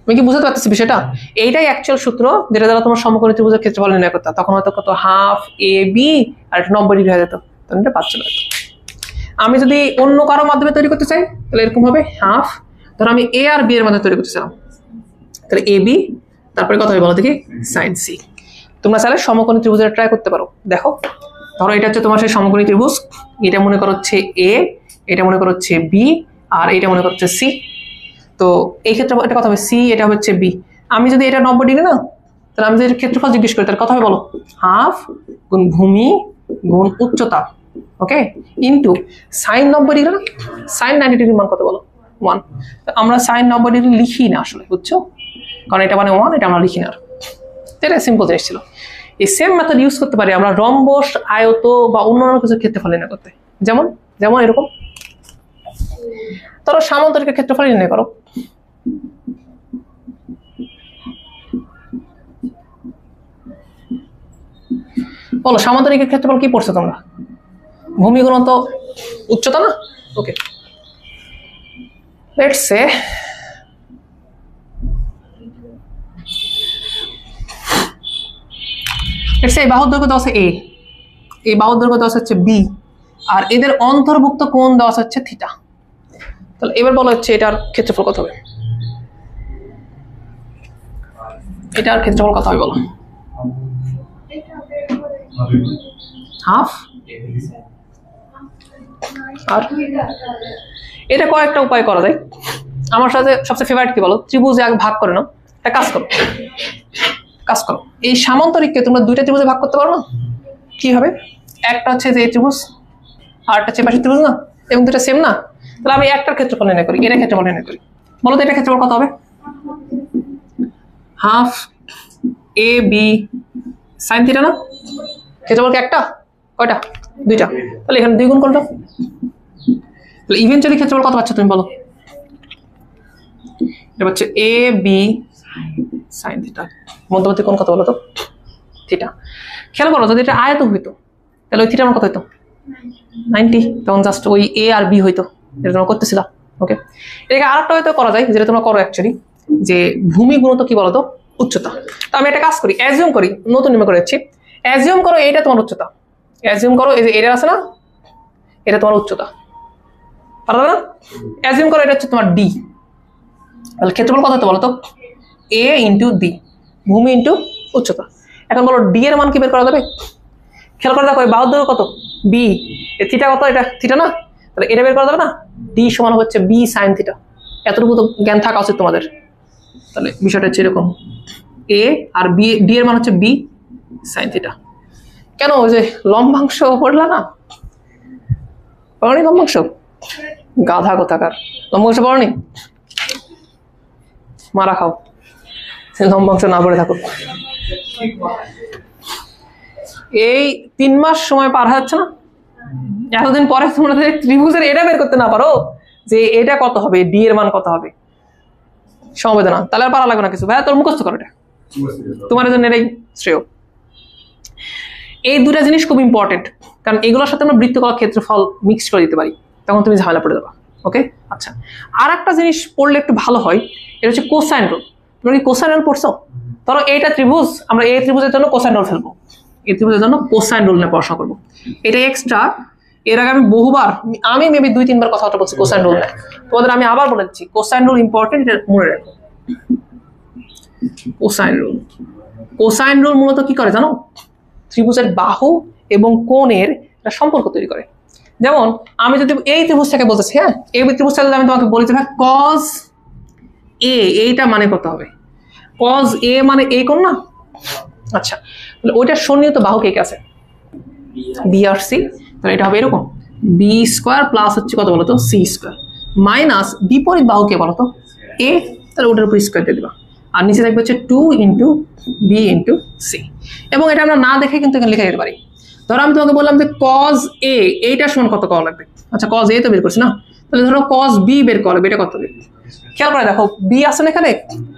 আমি কি বুঝতে পারতেছি বিষয়টা? এইটাই অ্যাকচুয়াল সূত্র যেটা দ্বারা তোমার সমকোণী ত্রিভুজের ক্ষেত্রফল নির্ণয় করতে। তখন হয়তো কত half A B R 90 degree হয়ে যেত, তাহলে এটা 5 চলে যেত। আমি যদি অন্য কারো মাধ্যমে তৈরি করতে চাই তাহলে এরকম হবে হাফ, ধরো আমি এ আর বি এর মাধ্যমে তৈরি করতে চাইলাম, তাহলে এ বি, তারপরে কত হবে বলো দেখি, সাইন সি। তোমরা চাইলে সমকোণী ত্রিভুজের ট্রাই করতে পারো। দেখো, ধরো এটা হচ্ছে তোমার সেই সমকোণী ত্রিভুজ, এটা মনে করো হচ্ছে এ, এটা মনে করো হচ্ছে বি, আর এটা মনে করো হচ্ছে সি। তো এই ক্ষেত্রে এটা কথা হবে সি, এটা হচ্ছে বি। আমি যদি এটা 90 ডিগ্রি না, তাহলে আমি যদি ক্ষেত্রফল জিজ্ঞেস করি তাহলে কথা হবে বলো, হাফ গুণ ভূমি গুণ উচ্চতা, ওকে, ইন্টু সাইন 90 ডিগ্রি না, সাইন 90 ডিগ্রি মান কত বলো, 1। আমরা সাইন 90 ডিগ্রি লিখি না আসলে, বুঝছো, কারণ এটা মানে 1, এটা আমরা লিখি না। এটা সিম্পল জিনিস ছিল। এই সেম মেথড ইউজ করতে পারি আমরা রম্বস, আয়ত বা অন্যান্য কিছু ক্ষেত্রফল নির্ণয় করতে। যেমন যেমন এরকম ধরো সামান্তরিকের ক্ষেত্রফল নির্ণয় করো। বলো সামান্তরিকের ক্ষেত্রফল কি পড়ছো তোমরা? ভূমি গুণিত উচ্চতা না? ওকে, লেটস সে এই বাহুর দৈর্ঘ্য দেওয়া আছে এ, এই বাহুর দৈর্ঘ্য দেওয়া হচ্ছে বি, আর এদের অন্তর্ভুক্ত কোণ দেওয়া হচ্ছে থিটা। তাহলে এবার বলা হচ্ছে এটার ক্ষেত্রফল কত হবে, এটার ক্ষেত্রফল কত হবে বলো? হাফ। আর এটা কয়েকটা উপায় করা যায়। আমার সাথে সবচেয়ে ফেভারিট কি বলো, ত্রিভুজে আগে ভাগ করে নাও। একটা কাজ করো, এই সামান্তরিককে তোমরা দুইটা ত্রিভুজে ভাগ করতে পারো না? কি হবে, একটা হচ্ছে যে এই ত্রিভুজ আর একটা হচ্ছে পাশের ত্রিভুজ না, এবং দুটো সেম না, তাহলে আমি একটার ক্ষেত্রফল নির্ণয় করি, এর ক্ষেত্রফল নির্ণয় করি। বলো তো এটা ক্ষেত্রফল কত হবে? Half A B sine theta না? ক্ষেত্রফল কি একটা? কয়টা? দুইটা। তাহলে এখানে 2 গুণ করে দাও। তাহলে ইভেন্চুয়ালি ক্ষেত্রফল কত পাচ্ছ তুমি বলো? এটা হচ্ছে এ বি সাইন থিটা। মধ্যবর্তী কোণ কত বলো তো? থিটা। খেয়াল করো, যদি এটা আয়ত হইতো তাহলে ওই থিটা আমার কত হইতো? 90। তখন জাস্ট ওই এ আর বি হইতো, এটা তোমরা করতেছিলা। ওকে, এটাকে আরেকটা হয়তো করা যায়, যেটা তোমরা করো অ্যাকচুয়ালি, যে ভূমি গুণিত কি বলতো, উচ্চতা। তো আমি একটা কাজ করি, অ্যাজিউম করি, নতুন নিয়মে করে যাচ্ছি। অ্যাজিউম করো এটা তোমার উচ্চতা, অ্যাজিউম করো এই যে এটা আছে না, এটা তোমার উচ্চতা, পারবে না? অ্যাজিউম করো এটা হচ্ছে তোমার ডি, তাহলে ক্ষেত্রফল কত হতো বলো তো? এ ইন্টু ডি, ভূমি ইন্টু উচ্চতা। এখন বলো ডি এর মান কি বের করা যাবে? খেয়াল করে দেখো, বাহুর দৈর্ঘ্য কত? বি, থিটা কত? এটা থিটা না? তাহলে এটা বের করা যাবে না? ডি সমান হচ্ছে বি সাইন থিটা। এতটুকু তো জ্ঞান থাকা উচিত তোমাদের। তাহলে বিষয়টা হচ্ছে এরকম, এ আর বি, ডি এর মান হচ্ছে বি সাইন থিটা। কেন ওই যে লম্বাংশ পড়লা না, পড়নি লম্বাংশ? গাধা কোথাকার, লম্বাংশ পড়নি? মারা খাও, লম্বাংশ না পড়ে থাকো। এই 3 মাস সময় পার হচ্ছে না, এতদিন পরে তোমরা ত্রিভুজের এটা বের করতে না পারো যে এটা কত হবে, ডি এর মান কত হবে, সমবেদনা, তাহলে আর পারা লাগবে না কিছু। ভাইয়া তোর মুখস্থ করো, এটা তোমার জন্য এটাই শ্রেয়। এই দুটা জিনিস খুব ইম্পর্টেন্ট, কারণ এগুলোর সাথে আমরা বৃত্তকলার ক্ষেত্রফল মিক্স করে দিতে পারি, তখন তুমি ঝামেলা পড়ে যাবা। ওকে, আচ্ছা, আর একটা জিনিস পড়লে একটু ভালো হয়, এটা হচ্ছে কোসাইন রুল। তোমরা কি কোসাইন রুল পড়ছো? ধরো এইটা ত্রিভুজ, আমরা এই ত্রিভুজের জন্য কোসাইন রুল ফেলবো, এই ত্রিভুজের জন্য কোসাইন রুল নিয়ে পড়াশোনা করবো। এটা এক্সট্রা, এর আগে আমি বহুবার, আমি মেবি 2-3 বার কথাটা বলছি কোসাইন রুল নিয়ে। তোমাদের আমি আবার বলে দিচ্ছি, কোসাইন রুল ইম্পর্টেন্ট, এটা মনে রাখো। কোসাইন রুল, কোসাইন রুল মূলত কি করে জানো? ত্রিভুজের বাহু এবং কোণের একটা সম্পর্ক তৈরি করে। যেমন আমি যদি এই ত্রিভুজটাকে বলতেছি, হ্যাঁ, এই ত্রিভুজটা যদি আমি তোমাকে বলি যে কজ এ, এইটা মানে কত হবে? কজ এ মানে এই কোণ না? আচ্ছা, তাহলে ওইটার সন্নিহিত বাহু কে কে আছে? বি আর সি। তাহলে এটা হবে এরকম, বি স্কোয়ার প্লাস হচ্ছে কত বলতো? সি স্কোয়ার মাইনাস বিপরীত বাহু কে বলতো? এ। তাহলে ওটার উপর স্কোয়ার দিয়ে দিবা, আর নিচে থাকবে হচ্ছে 2 ইন্টু বি ইন্টু সি। এবং এটা আমরা না দেখে কিন্তু এখানে লিখে দিতে পারি। ধরো আমি তোমাকে বললাম যে কজ এ, এইটার সমান কত করা লাগবে? আচ্ছা, কজ এ তো বের করছি না, তাহলে ধরো কজ বি বের করা লাগবে, এটা কত হবে? খেয়াল করে দেখো, বি আছে না এখানে,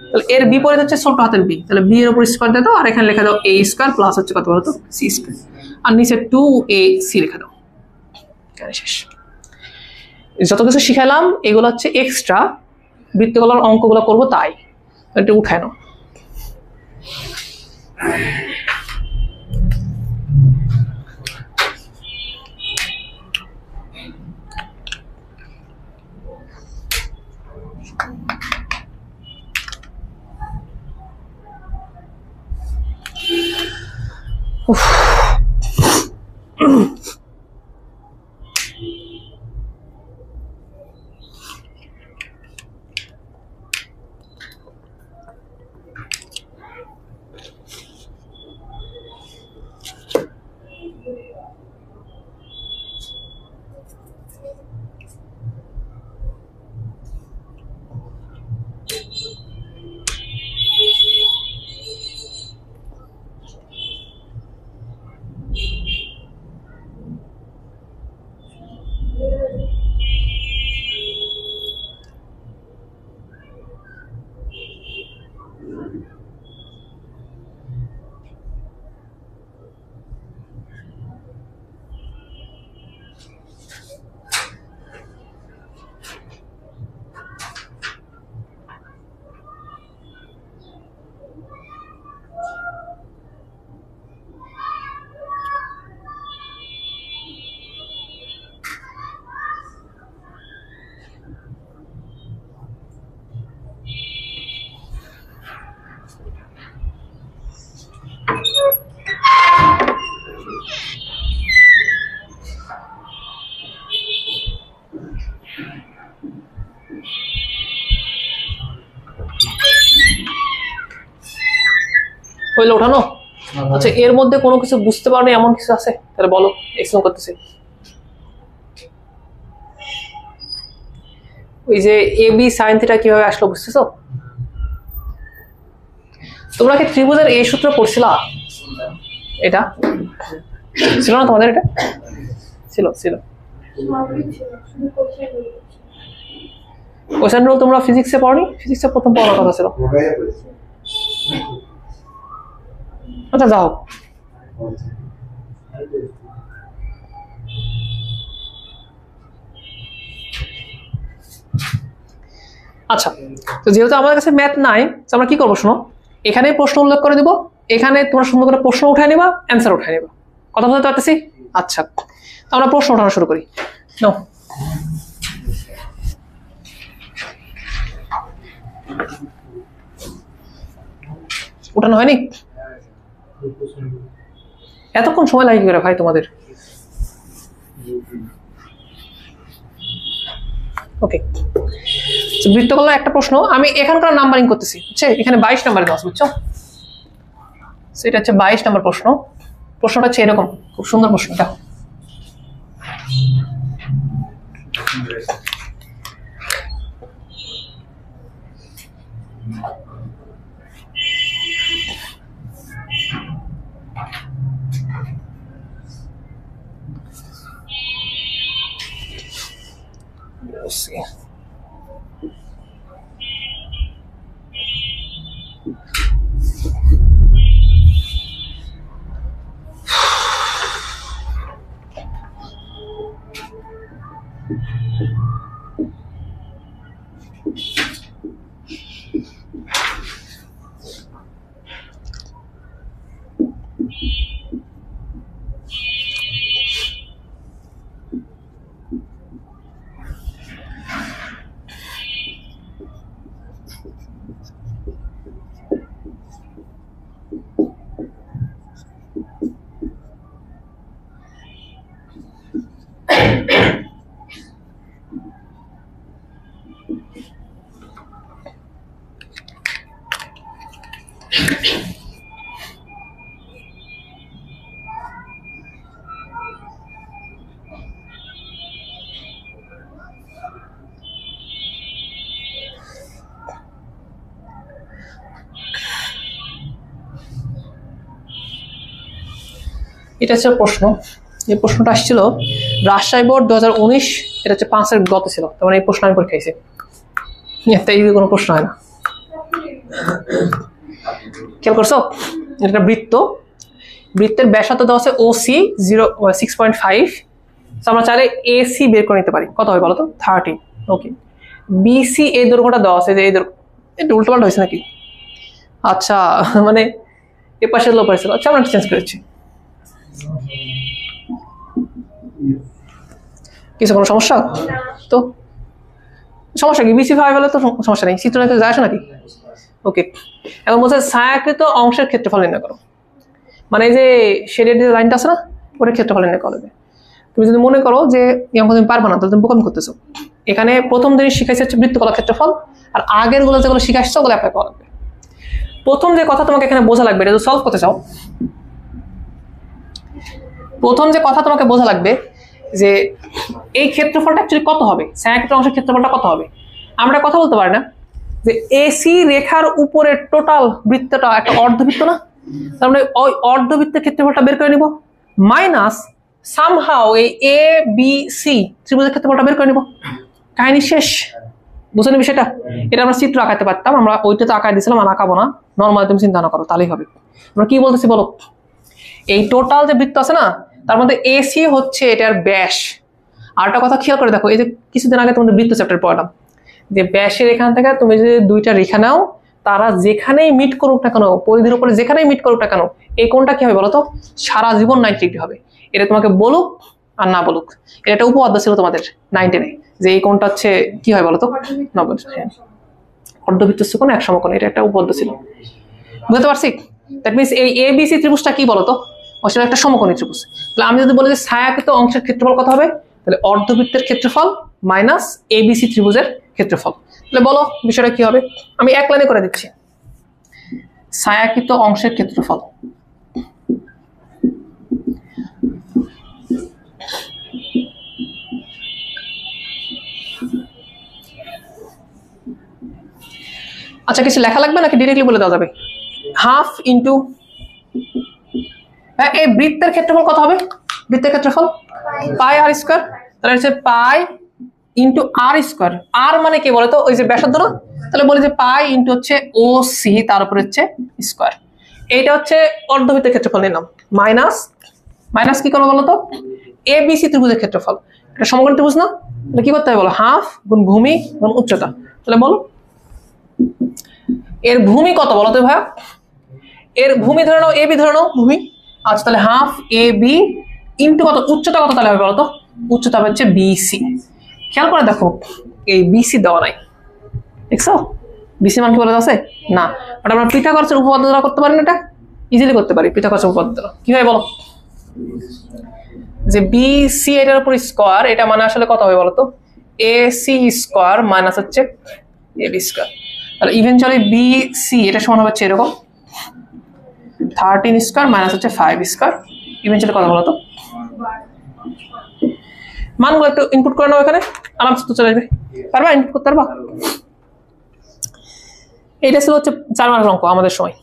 তাহলে এর বিপরীত হচ্ছে ছোট হাতের বি, তাহলে বি এর উপর স্কোয়ার দিয়ে দাও, আর এখানে লেখা দাও এ স্কোয়ার প্লাস হচ্ছে কত বলতো? সি স্কোয়ার, আর নিচে 2ac লিখে দাও। শেষ। যত কিছু শিখালাম এগুলো হচ্ছে এক্সট্রা, বৃত্তকলার অঙ্কগুলো করবো তাই, একটু উঠায় নাও। হইলে ওঠানো। আচ্ছা, এর মধ্যে কোনো কিছু বুঝতে পারো এমন কিছু আছে? তাহলে বলো, এক্সপ্লেন করতেছি। ওই যে এ বি সাইন থিটা কিভাবে আসলো বুঝতেছো? তোমরা কি ত্রিভুজের এই সূত্র পড়ছিলা? এটা ছিল না তোমাদের? এটা ছিল ছিল কোসাইন রুল তোমরা ফিজিক্সে পড়নি? ফিজিক্সে প্রথম পড়ার কথা ছিল। আচ্ছা, যাও। আচ্ছা, তো যেহেতু আমাদের কাছে ম্যাথ নাই, আমরা কি করবো শোনো, এখানে প্রশ্ন উল্লেখ করে দিব, এখানে তোমরা সুন্দর করে প্রশ্ন উঠায় নিবা, অ্যান্সার উঠায় নিবা। কথা বলতে পারতেছি? আচ্ছা, আমরা প্রশ্ন উঠানো শুরু করি। নাও, উঠানো হয়নি? এতক্ষণ সময় লাগে কি করে ভাই তোমাদের? ওকে, বৃত্তকলার একটা প্রশ্ন, আমি এখানকার নাম্বারিং করতেছি, বুঝছে? এখানে 22 নাম্বারে দেওয়া আছে, বুঝছো? সেটা হচ্ছে 22 নম্বর প্রশ্ন। প্রশ্নটা হচ্ছে এরকম, খুব সুন্দর প্রশ্ন, দেখো। Let's see. এটা হচ্ছে প্রশ্ন, এই প্রশ্নটা আসছিল রাজশাহী বোর্ড 2019, এটা হচ্ছে 5-এর গত ছিল, তার মানে এই প্রশ্ন আমি পরীক্ষা খাইছি, একটা ইজি কোনো প্রশ্ন হয় না। খেয়াল করছো, এটা বৃত্ত, বৃত্তের ব্যাসার্ধ দেওয়া আছে ওসি 6.5, আমরা চাইলে এসি বের করে নিতে পারি, কত হয় বলো তো 30। ওকে, বিসি এই দৈর্ঘ্যটা দেওয়া আছে, যে এই দৈর্ঘ্য, এটা উল্টোপাল্টা হয়েছে নাকি? আচ্ছা, মানে এ পাশে লো পাশে, আচ্ছা আমরা চেঞ্জ করেছি, কিছু কোনো সমস্যা? তো সমস্যা কি, বিসি 5 হলে তো সমস্যা নেই, চিত্র যায় আসে নাকি? ওকে, এখন বলছে ছায়াকৃত অংশের ক্ষেত্রফল নির্ণয় করো, মানে এই যে শেডের যে লাইনটা আছে না, ওটার ক্ষেত্রফল নির্ণয় করবে। তুমি যদি মনে করো যে তুমি পারবে না, তাহলে তুমি বোকামি করতেছো। এখানে প্রথম জিনিস শিখাইছে হচ্ছে বৃত্তকলার ক্ষেত্রফল, আর আগের গুলো যেগুলো শিখাইছো ওগুলো অ্যাপ্লাই করা লাগবে। প্রথম যে কথা তোমাকে এখানে বোঝা লাগবে, এটা যদি সলভ করতে চাও, প্রথম যে কথা তোমাকে বোঝা লাগবে যে এই ক্ষেত্রফলটা অ্যাকচুয়ালি কত হবে, ছায়াকৃত অংশের ক্ষেত্রফলটা কত হবে। আমরা কথা বলতে পারি না যে এসি রেখার উপরে টোটাল বৃত্তটা একটা অর্ধবৃত্ত না, তার মানে ওই অর্ধবৃত্তের ক্ষেত্রফলটা বের করে নিব, মাইনাস সামহাও এই এ বি সি ত্রিভুজের ক্ষেত্রফলটা বের করে নিব, কাহিনী শেষ। বুঝে নিবি সেটা? এটা আমরা চিত্র আঁকাতে পারতাম, আমরা ওইটা তো আঁকাই দিয়েছিলাম, আর আঁকাবো না, নর্মাল তুমি চিন্তা না করো তাহলেই হবে। আমরা কি বলতেছি বলো, এই টোটাল যে বৃত্ত আছে না, তার মধ্যে এসি হচ্ছে এটার ব্যাস। আর একটা কথা খেয়াল করে দেখো, এই যে কিছুদিন আগে তোমাদের বৃত্ত চ্যাপ্টার পড়লাম, যে ব্যাসের এখান থেকে তুমি যদি দুইটা রেখা নাও, তারা যেখানেই মিট করুক না কেন, পরিধির উপরে যেখানেই মিট করুক না কেন, এই কোণটা কি হবে বলতো, সারা জীবন 90 ডিগ্রি হবে। এটা তোমাকে বলুক আর না বলুক, এটা একটা উপপাদ্য ছিল তোমাদের 9-10-এ, যে এই কোণটা হচ্ছে কি হয় বলতো, 90। অর্ধবৃত্ত কোণ এক সমকোণ, এটা একটা উপপাদ্য ছিল, বুঝতে পারছি? দ্যাট মিনস এই এবিসি ত্রিভুজটা কি বলতো, আসলে একটা সমকোণী ত্রিভুজ। তাহলে আমি যদি বলি যে ছায়াকৃত অংশের ক্ষেত্রফল কত হবে, তাহলে অর্ধবৃত্তের ক্ষেত্রফল মাইনাস এবিসি ত্রিভুজের ক্ষেত্রফল। তাহলে বলো বিষয়টা কি হবে, আমি এক লাইনে করে দিচ্ছি। ছায়াকৃত অংশের ক্ষেত্রফল আচ্ছা, কিছু লেখা লাগবে নাকি ডিরেক্টলি বলে দেওয়া যাবে? হাফ ইন্টু, হ্যাঁ, এই বৃত্তের ক্ষেত্রফল কত হবে, বৃত্তের ক্ষেত্রফল পাই আর স্কয়ার, তাহলে হচ্ছে পাই ইন্টু আর স্কয়ার। আর মানে কি বলতো, ওই যে ব্যাসার্ধ না, তাহলে বলি যে পাই ইন্টু হচ্ছে ও সি, তার উপরে হচ্ছে স্কয়ার। এইটা হচ্ছে অর্ধবৃত্তের ক্ষেত্রফল নিলাম, মাইনাস মাইনাস কি করবো বলতো, এ বি সি ত্রিভুজের ক্ষেত্রফল, এটা সমকোণ ত্রিভুজ না, তাহলে কি করতে হবে বলো, হাফ গুণ ভূমি গুণ উচ্চতা। তাহলে বলো এর ভূমি কত বলো তো ভাই, এর ভূমি ধরে নাও, এ বি ধরে নাও ভূমি। আচ্ছা, তাহলে হাফ এ বি ইন্টু কত, উচ্চতা কত তাহলে হবে বলতো, উচ্চতা হচ্ছে বিসি। খেয়াল করে দেখো, এই বিসি দেওয়া নাই, দেখছো বিসি মান কি বলা আছে না, বাট আমরা পিথাগোরাসের উপপাদ্য দ্বারা করতে পারি না, এটা ইজিলি করতে পারি। পিথাগোরাসের উপপাদ্য দ্বারা কি হয় বলো, যে বিসি এটার উপর স্কয়ার, এটা মানে আসলে কত হবে বলতো, এসি স্কয়ার মাইনাস হচ্ছে এবি স্কয়ার। তাহলে ইভেনচুয়ালি বিসি এটা সমান হবে এরকম 13 স্কয়ার মাইনাস হচ্ছে 5 স্কয়ার, ইভেনচুয়ালি কত বলতো মানগুলো একটু ইনপুট করে নাও এখানে, আরামসে তো চলে আসবে। পারবা ইনপুট করতে পারবা? এটা ছিল হচ্ছে 4 মার্কের অঙ্ক আমাদের সময়।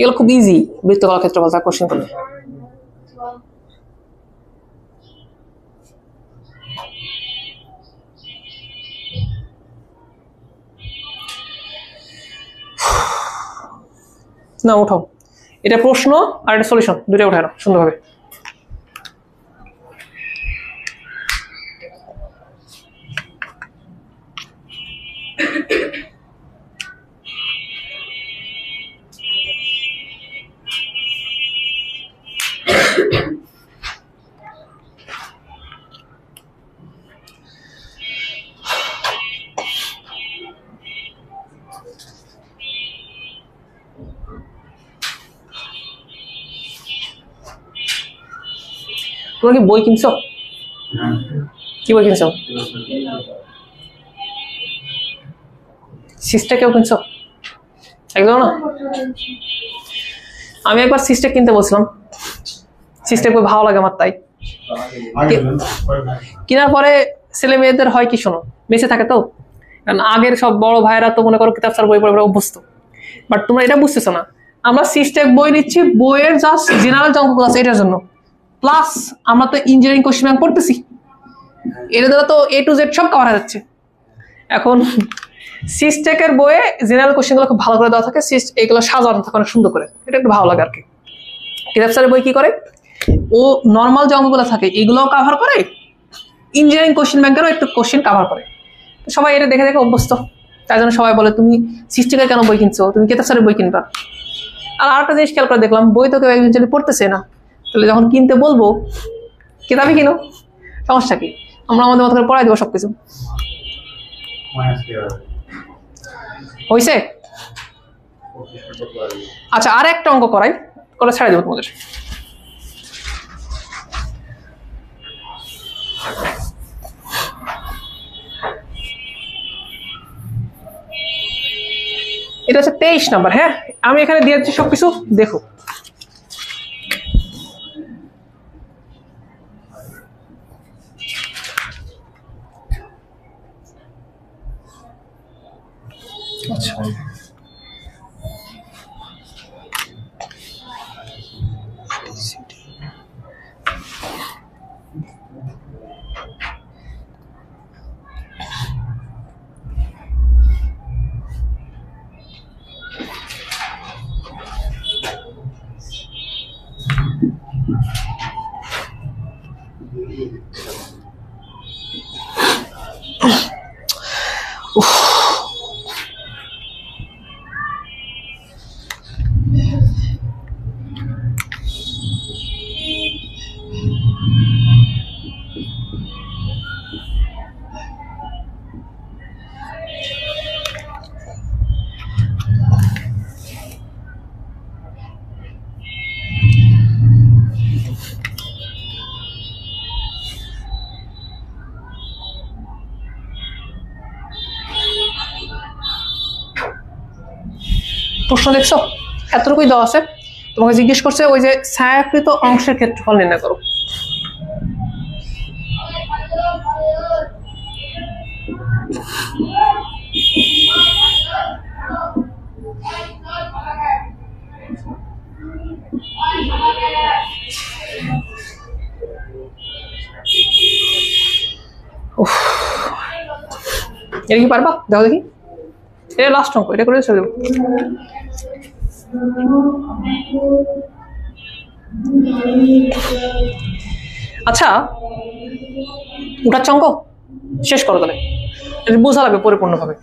এগুলো খুব ইজি, বৃত্তকলার ক্ষেত্রফল যা কোশ্চেন করলে। না উঠাও, এটা প্রশ্ন আর এটা সলিউশন, দুটো উঠায় নাও সুন্দরভাবে। তোমরা কি বই কিনছো? কি বই কিনছো? সিস্টেম কেউ কিনছো? একদম না। আমি একবার সিস্টেম কিনতে বলছিলাম, সিস্টেম খুব ভালো লাগে আমার, তাই কেনার পরে ছেলে মেয়েদের হয় কি শোনো, বেঁচে থাকে তো, কারণ আগের সব বড় ভাইরা তো মনে করো কিতাব স্যার বই পড়ে অভ্যস্ত, বাট তোমরা এটা বুঝতেছো না, আমরা সিস্টেম বই নিচ্ছি বইয়ের জাস্ট জেনারেল অঙ্কগুলো আছে এটার জন্য, প্লাস আমরা তো ইঞ্জিনিয়ারিং কোশ্চেন ব্যাংক পড়তেছি, এটা দ্বারা তো A to Z সব কভার হয়ে যাচ্ছে। এখন সিস্টেকের বইয়ে জেনারেল কোশ্চেনগুলো খুব ভালো করে দেওয়া থাকে, এগুলো সাজানো থাকে অনেক সুন্দর করে, এটা একটু ভালো লাগে আর কি। কিতাব স্যারের বই কি করে, ও নর্মাল যে অঙ্কগুলো থাকে এগুলোও কাভার করে, ইঞ্জিনিয়ারিং কোশ্চেন ব্যাংকেরও একটু কোশ্চেন কাভার করে, সবাই এটা দেখে দেখে অভ্যস্ত, তাই জন্য সবাই বলে তুমি সিস্টেকের কেন বই কিনছো, তুমি কিতাব স্যারের বই কিনবা। আর আরেকটা জিনিস খেয়াল করে দেখলাম, বই তো কেউ একজন পড়তেছে না, তাহলে যখন কিনতে বলবো কিতাবই কিনো, সমস্যা কি, আমরা আমাদের মতো করে পড়াই দেবো সবকিছু। হয়েছে? আচ্ছা আর একটা অঙ্ক করাই, করে ছাড়াই দেবো তোমাদের। এটা হচ্ছে 23 নাম্বার। হ্যাঁ আমি এখানে দিয়ে দিচ্ছি সবকিছু, দেখো। আচ্ছা প্রশ্ন দেখছো, এতটুকুই দেওয়া আছে, তোমাকে জিজ্ঞেস করছে ওই যে ছায়াকৃত অংশের ক্ষেত্রফল নির্ণয় করো। এটা কি পারবা? দেখো দেখি, এটা লাস্ট অঙ্ক, এটা করে ছেড়ে দেবো। আচ্ছা উঠাচ্ছ অঙ্ক, শেষ করো তাহলে, এটা বোঝা লাগবে পরিপূর্ণভাবে।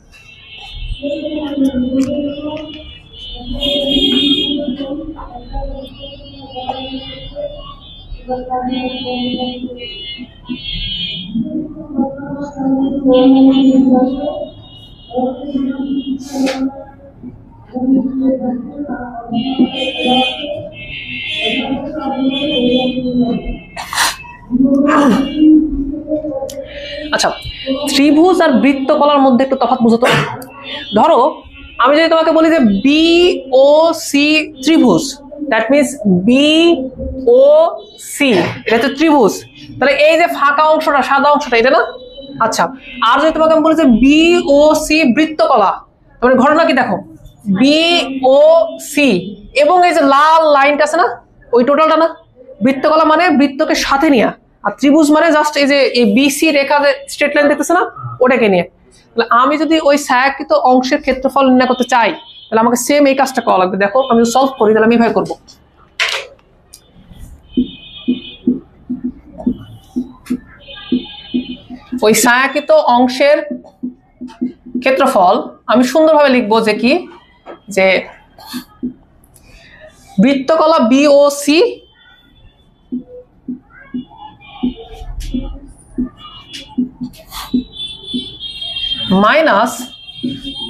আচ্ছা ত্রিভুজ আর বৃত্তকলার মধ্যে একটু তফাৎ বুঝো তো। ধরো আমি যদি তোমাকে বলি যে বি ও সি ত্রিভুজ, that means B O C, এটা হচ্ছে ত্রিভুজ। তাহলে এই যে ফাঁকা অংশটা, সাদা অংশটা, এটা না? আচ্ছা, আর যদি তোমাকে আমি বলি যে বি ও সি বৃত্তকলা, মানে ঘটনা কি দেখো, বি ও সি এবং এই যে লাল লাইনটা আছে না, ওই টোটালটা না? বৃত্তকলা মানে বৃত্তকে সাথে নিয়ে, আর ত্রিভুজ মানে জাস্ট এই যে এই বিসি রেখা, স্ট্রেট লাইন দেখতেছে না, ওটাকে নিয়ে। তাহলে আমি যদি ওই ছায়াকৃত অংশের ক্ষেত্রফল নির্ণয় করতে চাই, তাহলে আমাকে সেম এই কাজটা করা লাগবে। দেখো আমি সলভ করি, তাহলে আমি এভাবে করবো। ওই ছায়াকৃত অংশের ক্ষেত্রফল আমি সুন্দরভাবে লিখবো যে কি, যে বৃত্তকলা বি ও সি মাইনাস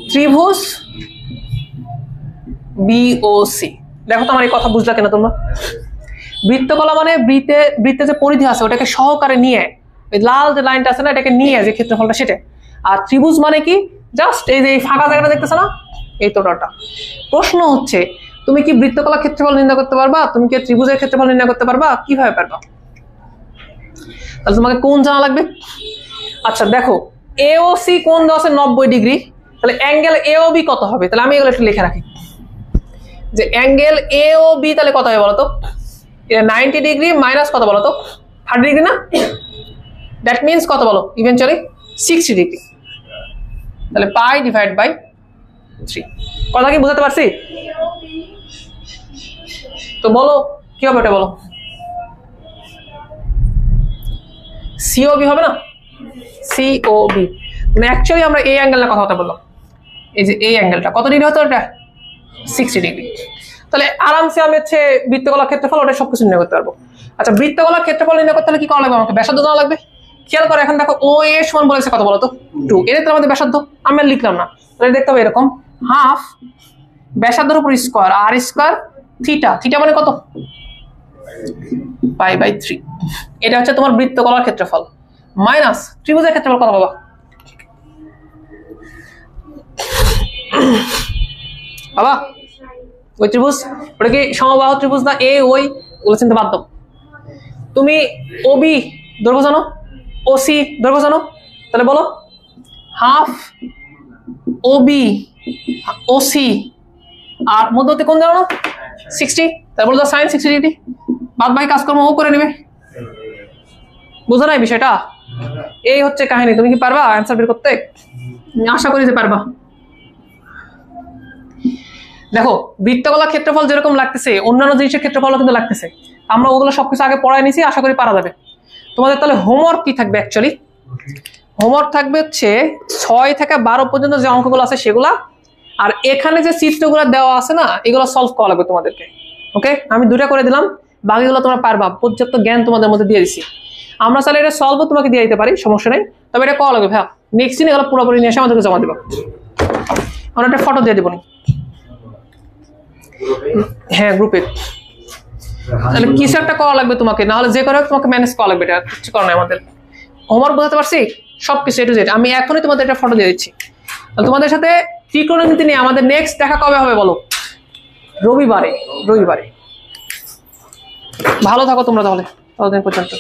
ত্রিভুজ বি ও সি। দেখো তো আমার এই কথা বুঝলা কেন তোমরা? বৃত্তকলা মানে বৃত্তে যে পরিধি আছে ওটাকে সহকারে নিয়ে, ওই লাল যে লাইনটা আছে না, এটাকে নিয়ে যে ক্ষেত্রফলটা সেটা। আর ত্রিভুজ মানে কি, জাস্ট এই যে ফাঁকা জায়গাটা দেখতেছে না, এই টোটালটা। প্রশ্ন হচ্ছে তুমি কি বৃত্তকলা ক্ষেত্রফল নির্ণয় করতে পারবা? তুমি কি ত্রিভুজের ক্ষেত্রফল নির্ণয় করতে পারবা? কিভাবে পারবা? তাহলে তোমাকে কোণ জানা লাগবে। আচ্ছা দেখো, এ ও সি কোণ দেওয়া আছে 90 ডিগ্রি, তাহলে অ্যাঙ্গেল এ ও বি কত হবে? তাহলে আমি এগুলো একটু লিখে রাখি যে অ্যাঙ্গেল এ ও বি তাহলে কত হবে বলো তো? এটা 90 ডিগ্রি মাইনাস কত বলো তো? 30 ডিগ্রি না? দ্যাট মিনস কত বলো? Eventually 60 degree. তাহলে পাই ডিভাইড বাই 3। কথা কি বুঝাতে পারছি? তো বলো কি হবে এটা বলো? সিওবি হবে না? সিওবি মানে অ্যাকচুয়ালি আমরা এই অ্যাঙ্গেলের কথা বললাম। এই যে এই অ্যাঙ্গেলটা কত ডিগ্রি হতো? এটা 60 ডিগ্রি। তাহলে আরামসে আমি হচ্ছে বৃত্তকলার ক্ষেত্রফল ওটা সবকিছু নির্ণয় করতে পারবো। আচ্ছা, বৃত্তকলার ক্ষেত্রফল নির্ণয় করতে হলে কি করা লাগবে? আমাকে ব্যাসার্ধ জানা লাগবে। খেয়াল করে এখন দেখো, ও এ সমান বলেছে কত বলো তো? 2। এটা তো আমাদের ব্যাসার্ধ, আমি আর লিখলাম না। তাহলে দেখতে হবে এরকম হাফ ব্যাসার্ধের উপর square R square theta. Theta মানে কত? Pi by 3। এটা হচ্ছে তোমার বৃত্তকলার ক্ষেত্রফল মাইনাস ত্রিভুজের ক্ষেত্রফল কত বাবা? বাবা ওই ত্রিভুজ, ওটা কি সমবাহু ত্রিভুজ না? এ ওই ওগুলো চিনতে বাধ্য। তুমি ওবি দৈর্ঘ্য জানো, ওসি দৈর্ঘ্য জানো, তাহলে বলো হাফ ওবি ওসি আর মধ্যবর্তী কোণ জানো না? 60। তারপর বলো সাইন 60 ডিগ্রি। বাদ বাকি কাজকর্ম ও করে নিবে। বুঝো নাই বিষয়টা? এই হচ্ছে কাহিনী। তুমি কি পারবা অ্যান্সার বের করতে? আশা করি যে পারবা। দেখো, বৃত্তকলার ক্ষেত্রফল যেরকম লাগতেছে অন্যান্য জিনিসের ক্ষেত্রফলও কিন্তু লাগতেছে। আমরা ওগুলো সবকিছু আগে পড়ায় নিছি, আশা করি পারা যাবে। তোমাদের তাহলে হোমওয়ার্ক কি থাকবে? অ্যাকচুয়ালি হোমওয়ার্ক থাকবে হচ্ছে 6 থেকে 12 পর্যন্ত যে অঙ্কগুলো আছে সেগুলা, আর এখানে যে চিত্রগুলো দেওয়া আছে না, এগুলো সলভ করা লাগবে তোমাদেরকে। ওকে, আমি 2টা করে দিলাম, বাকিগুলো তোমরা পারবা, পর্যাপ্ত জ্ঞান তোমাদের মধ্যে দিয়ে দিছি। আমরা চাইলে এটা সলভও তোমাকে দিয়ে দিতে পারি, সমস্যা নেই, তবে এটা করা লাগবে। ভাই নেক্সট দিন এগুলো পুরোপুরি নিয়ে এসে আমাদেরকে জমা দেবো। আমরা একটা ফটো দিয়ে দেবো। হ্যাঁ, গ্রুপে। তাহলে কিছু একটা করা লাগবে তোমাকে, নাহলে যে করে তোমাকে ম্যানেজ করা লাগবে। এটা কিছু করার নাই আমাদের। হোমওয়ার্ক বোঝাতে পারছি সবকিছু A to Z। আমি এখনই তোমাদের একটা ফটো দিয়ে দিচ্ছি। তাহলে তোমাদের সাথে ত্রিকোণমিতি নিয়ে আমাদের নেক্সট দেখা কবে হবে বলো? রবিবারে। রবিবারে। ভালো থাকো তোমরা তাহলে ততদিন পর্যন্ত।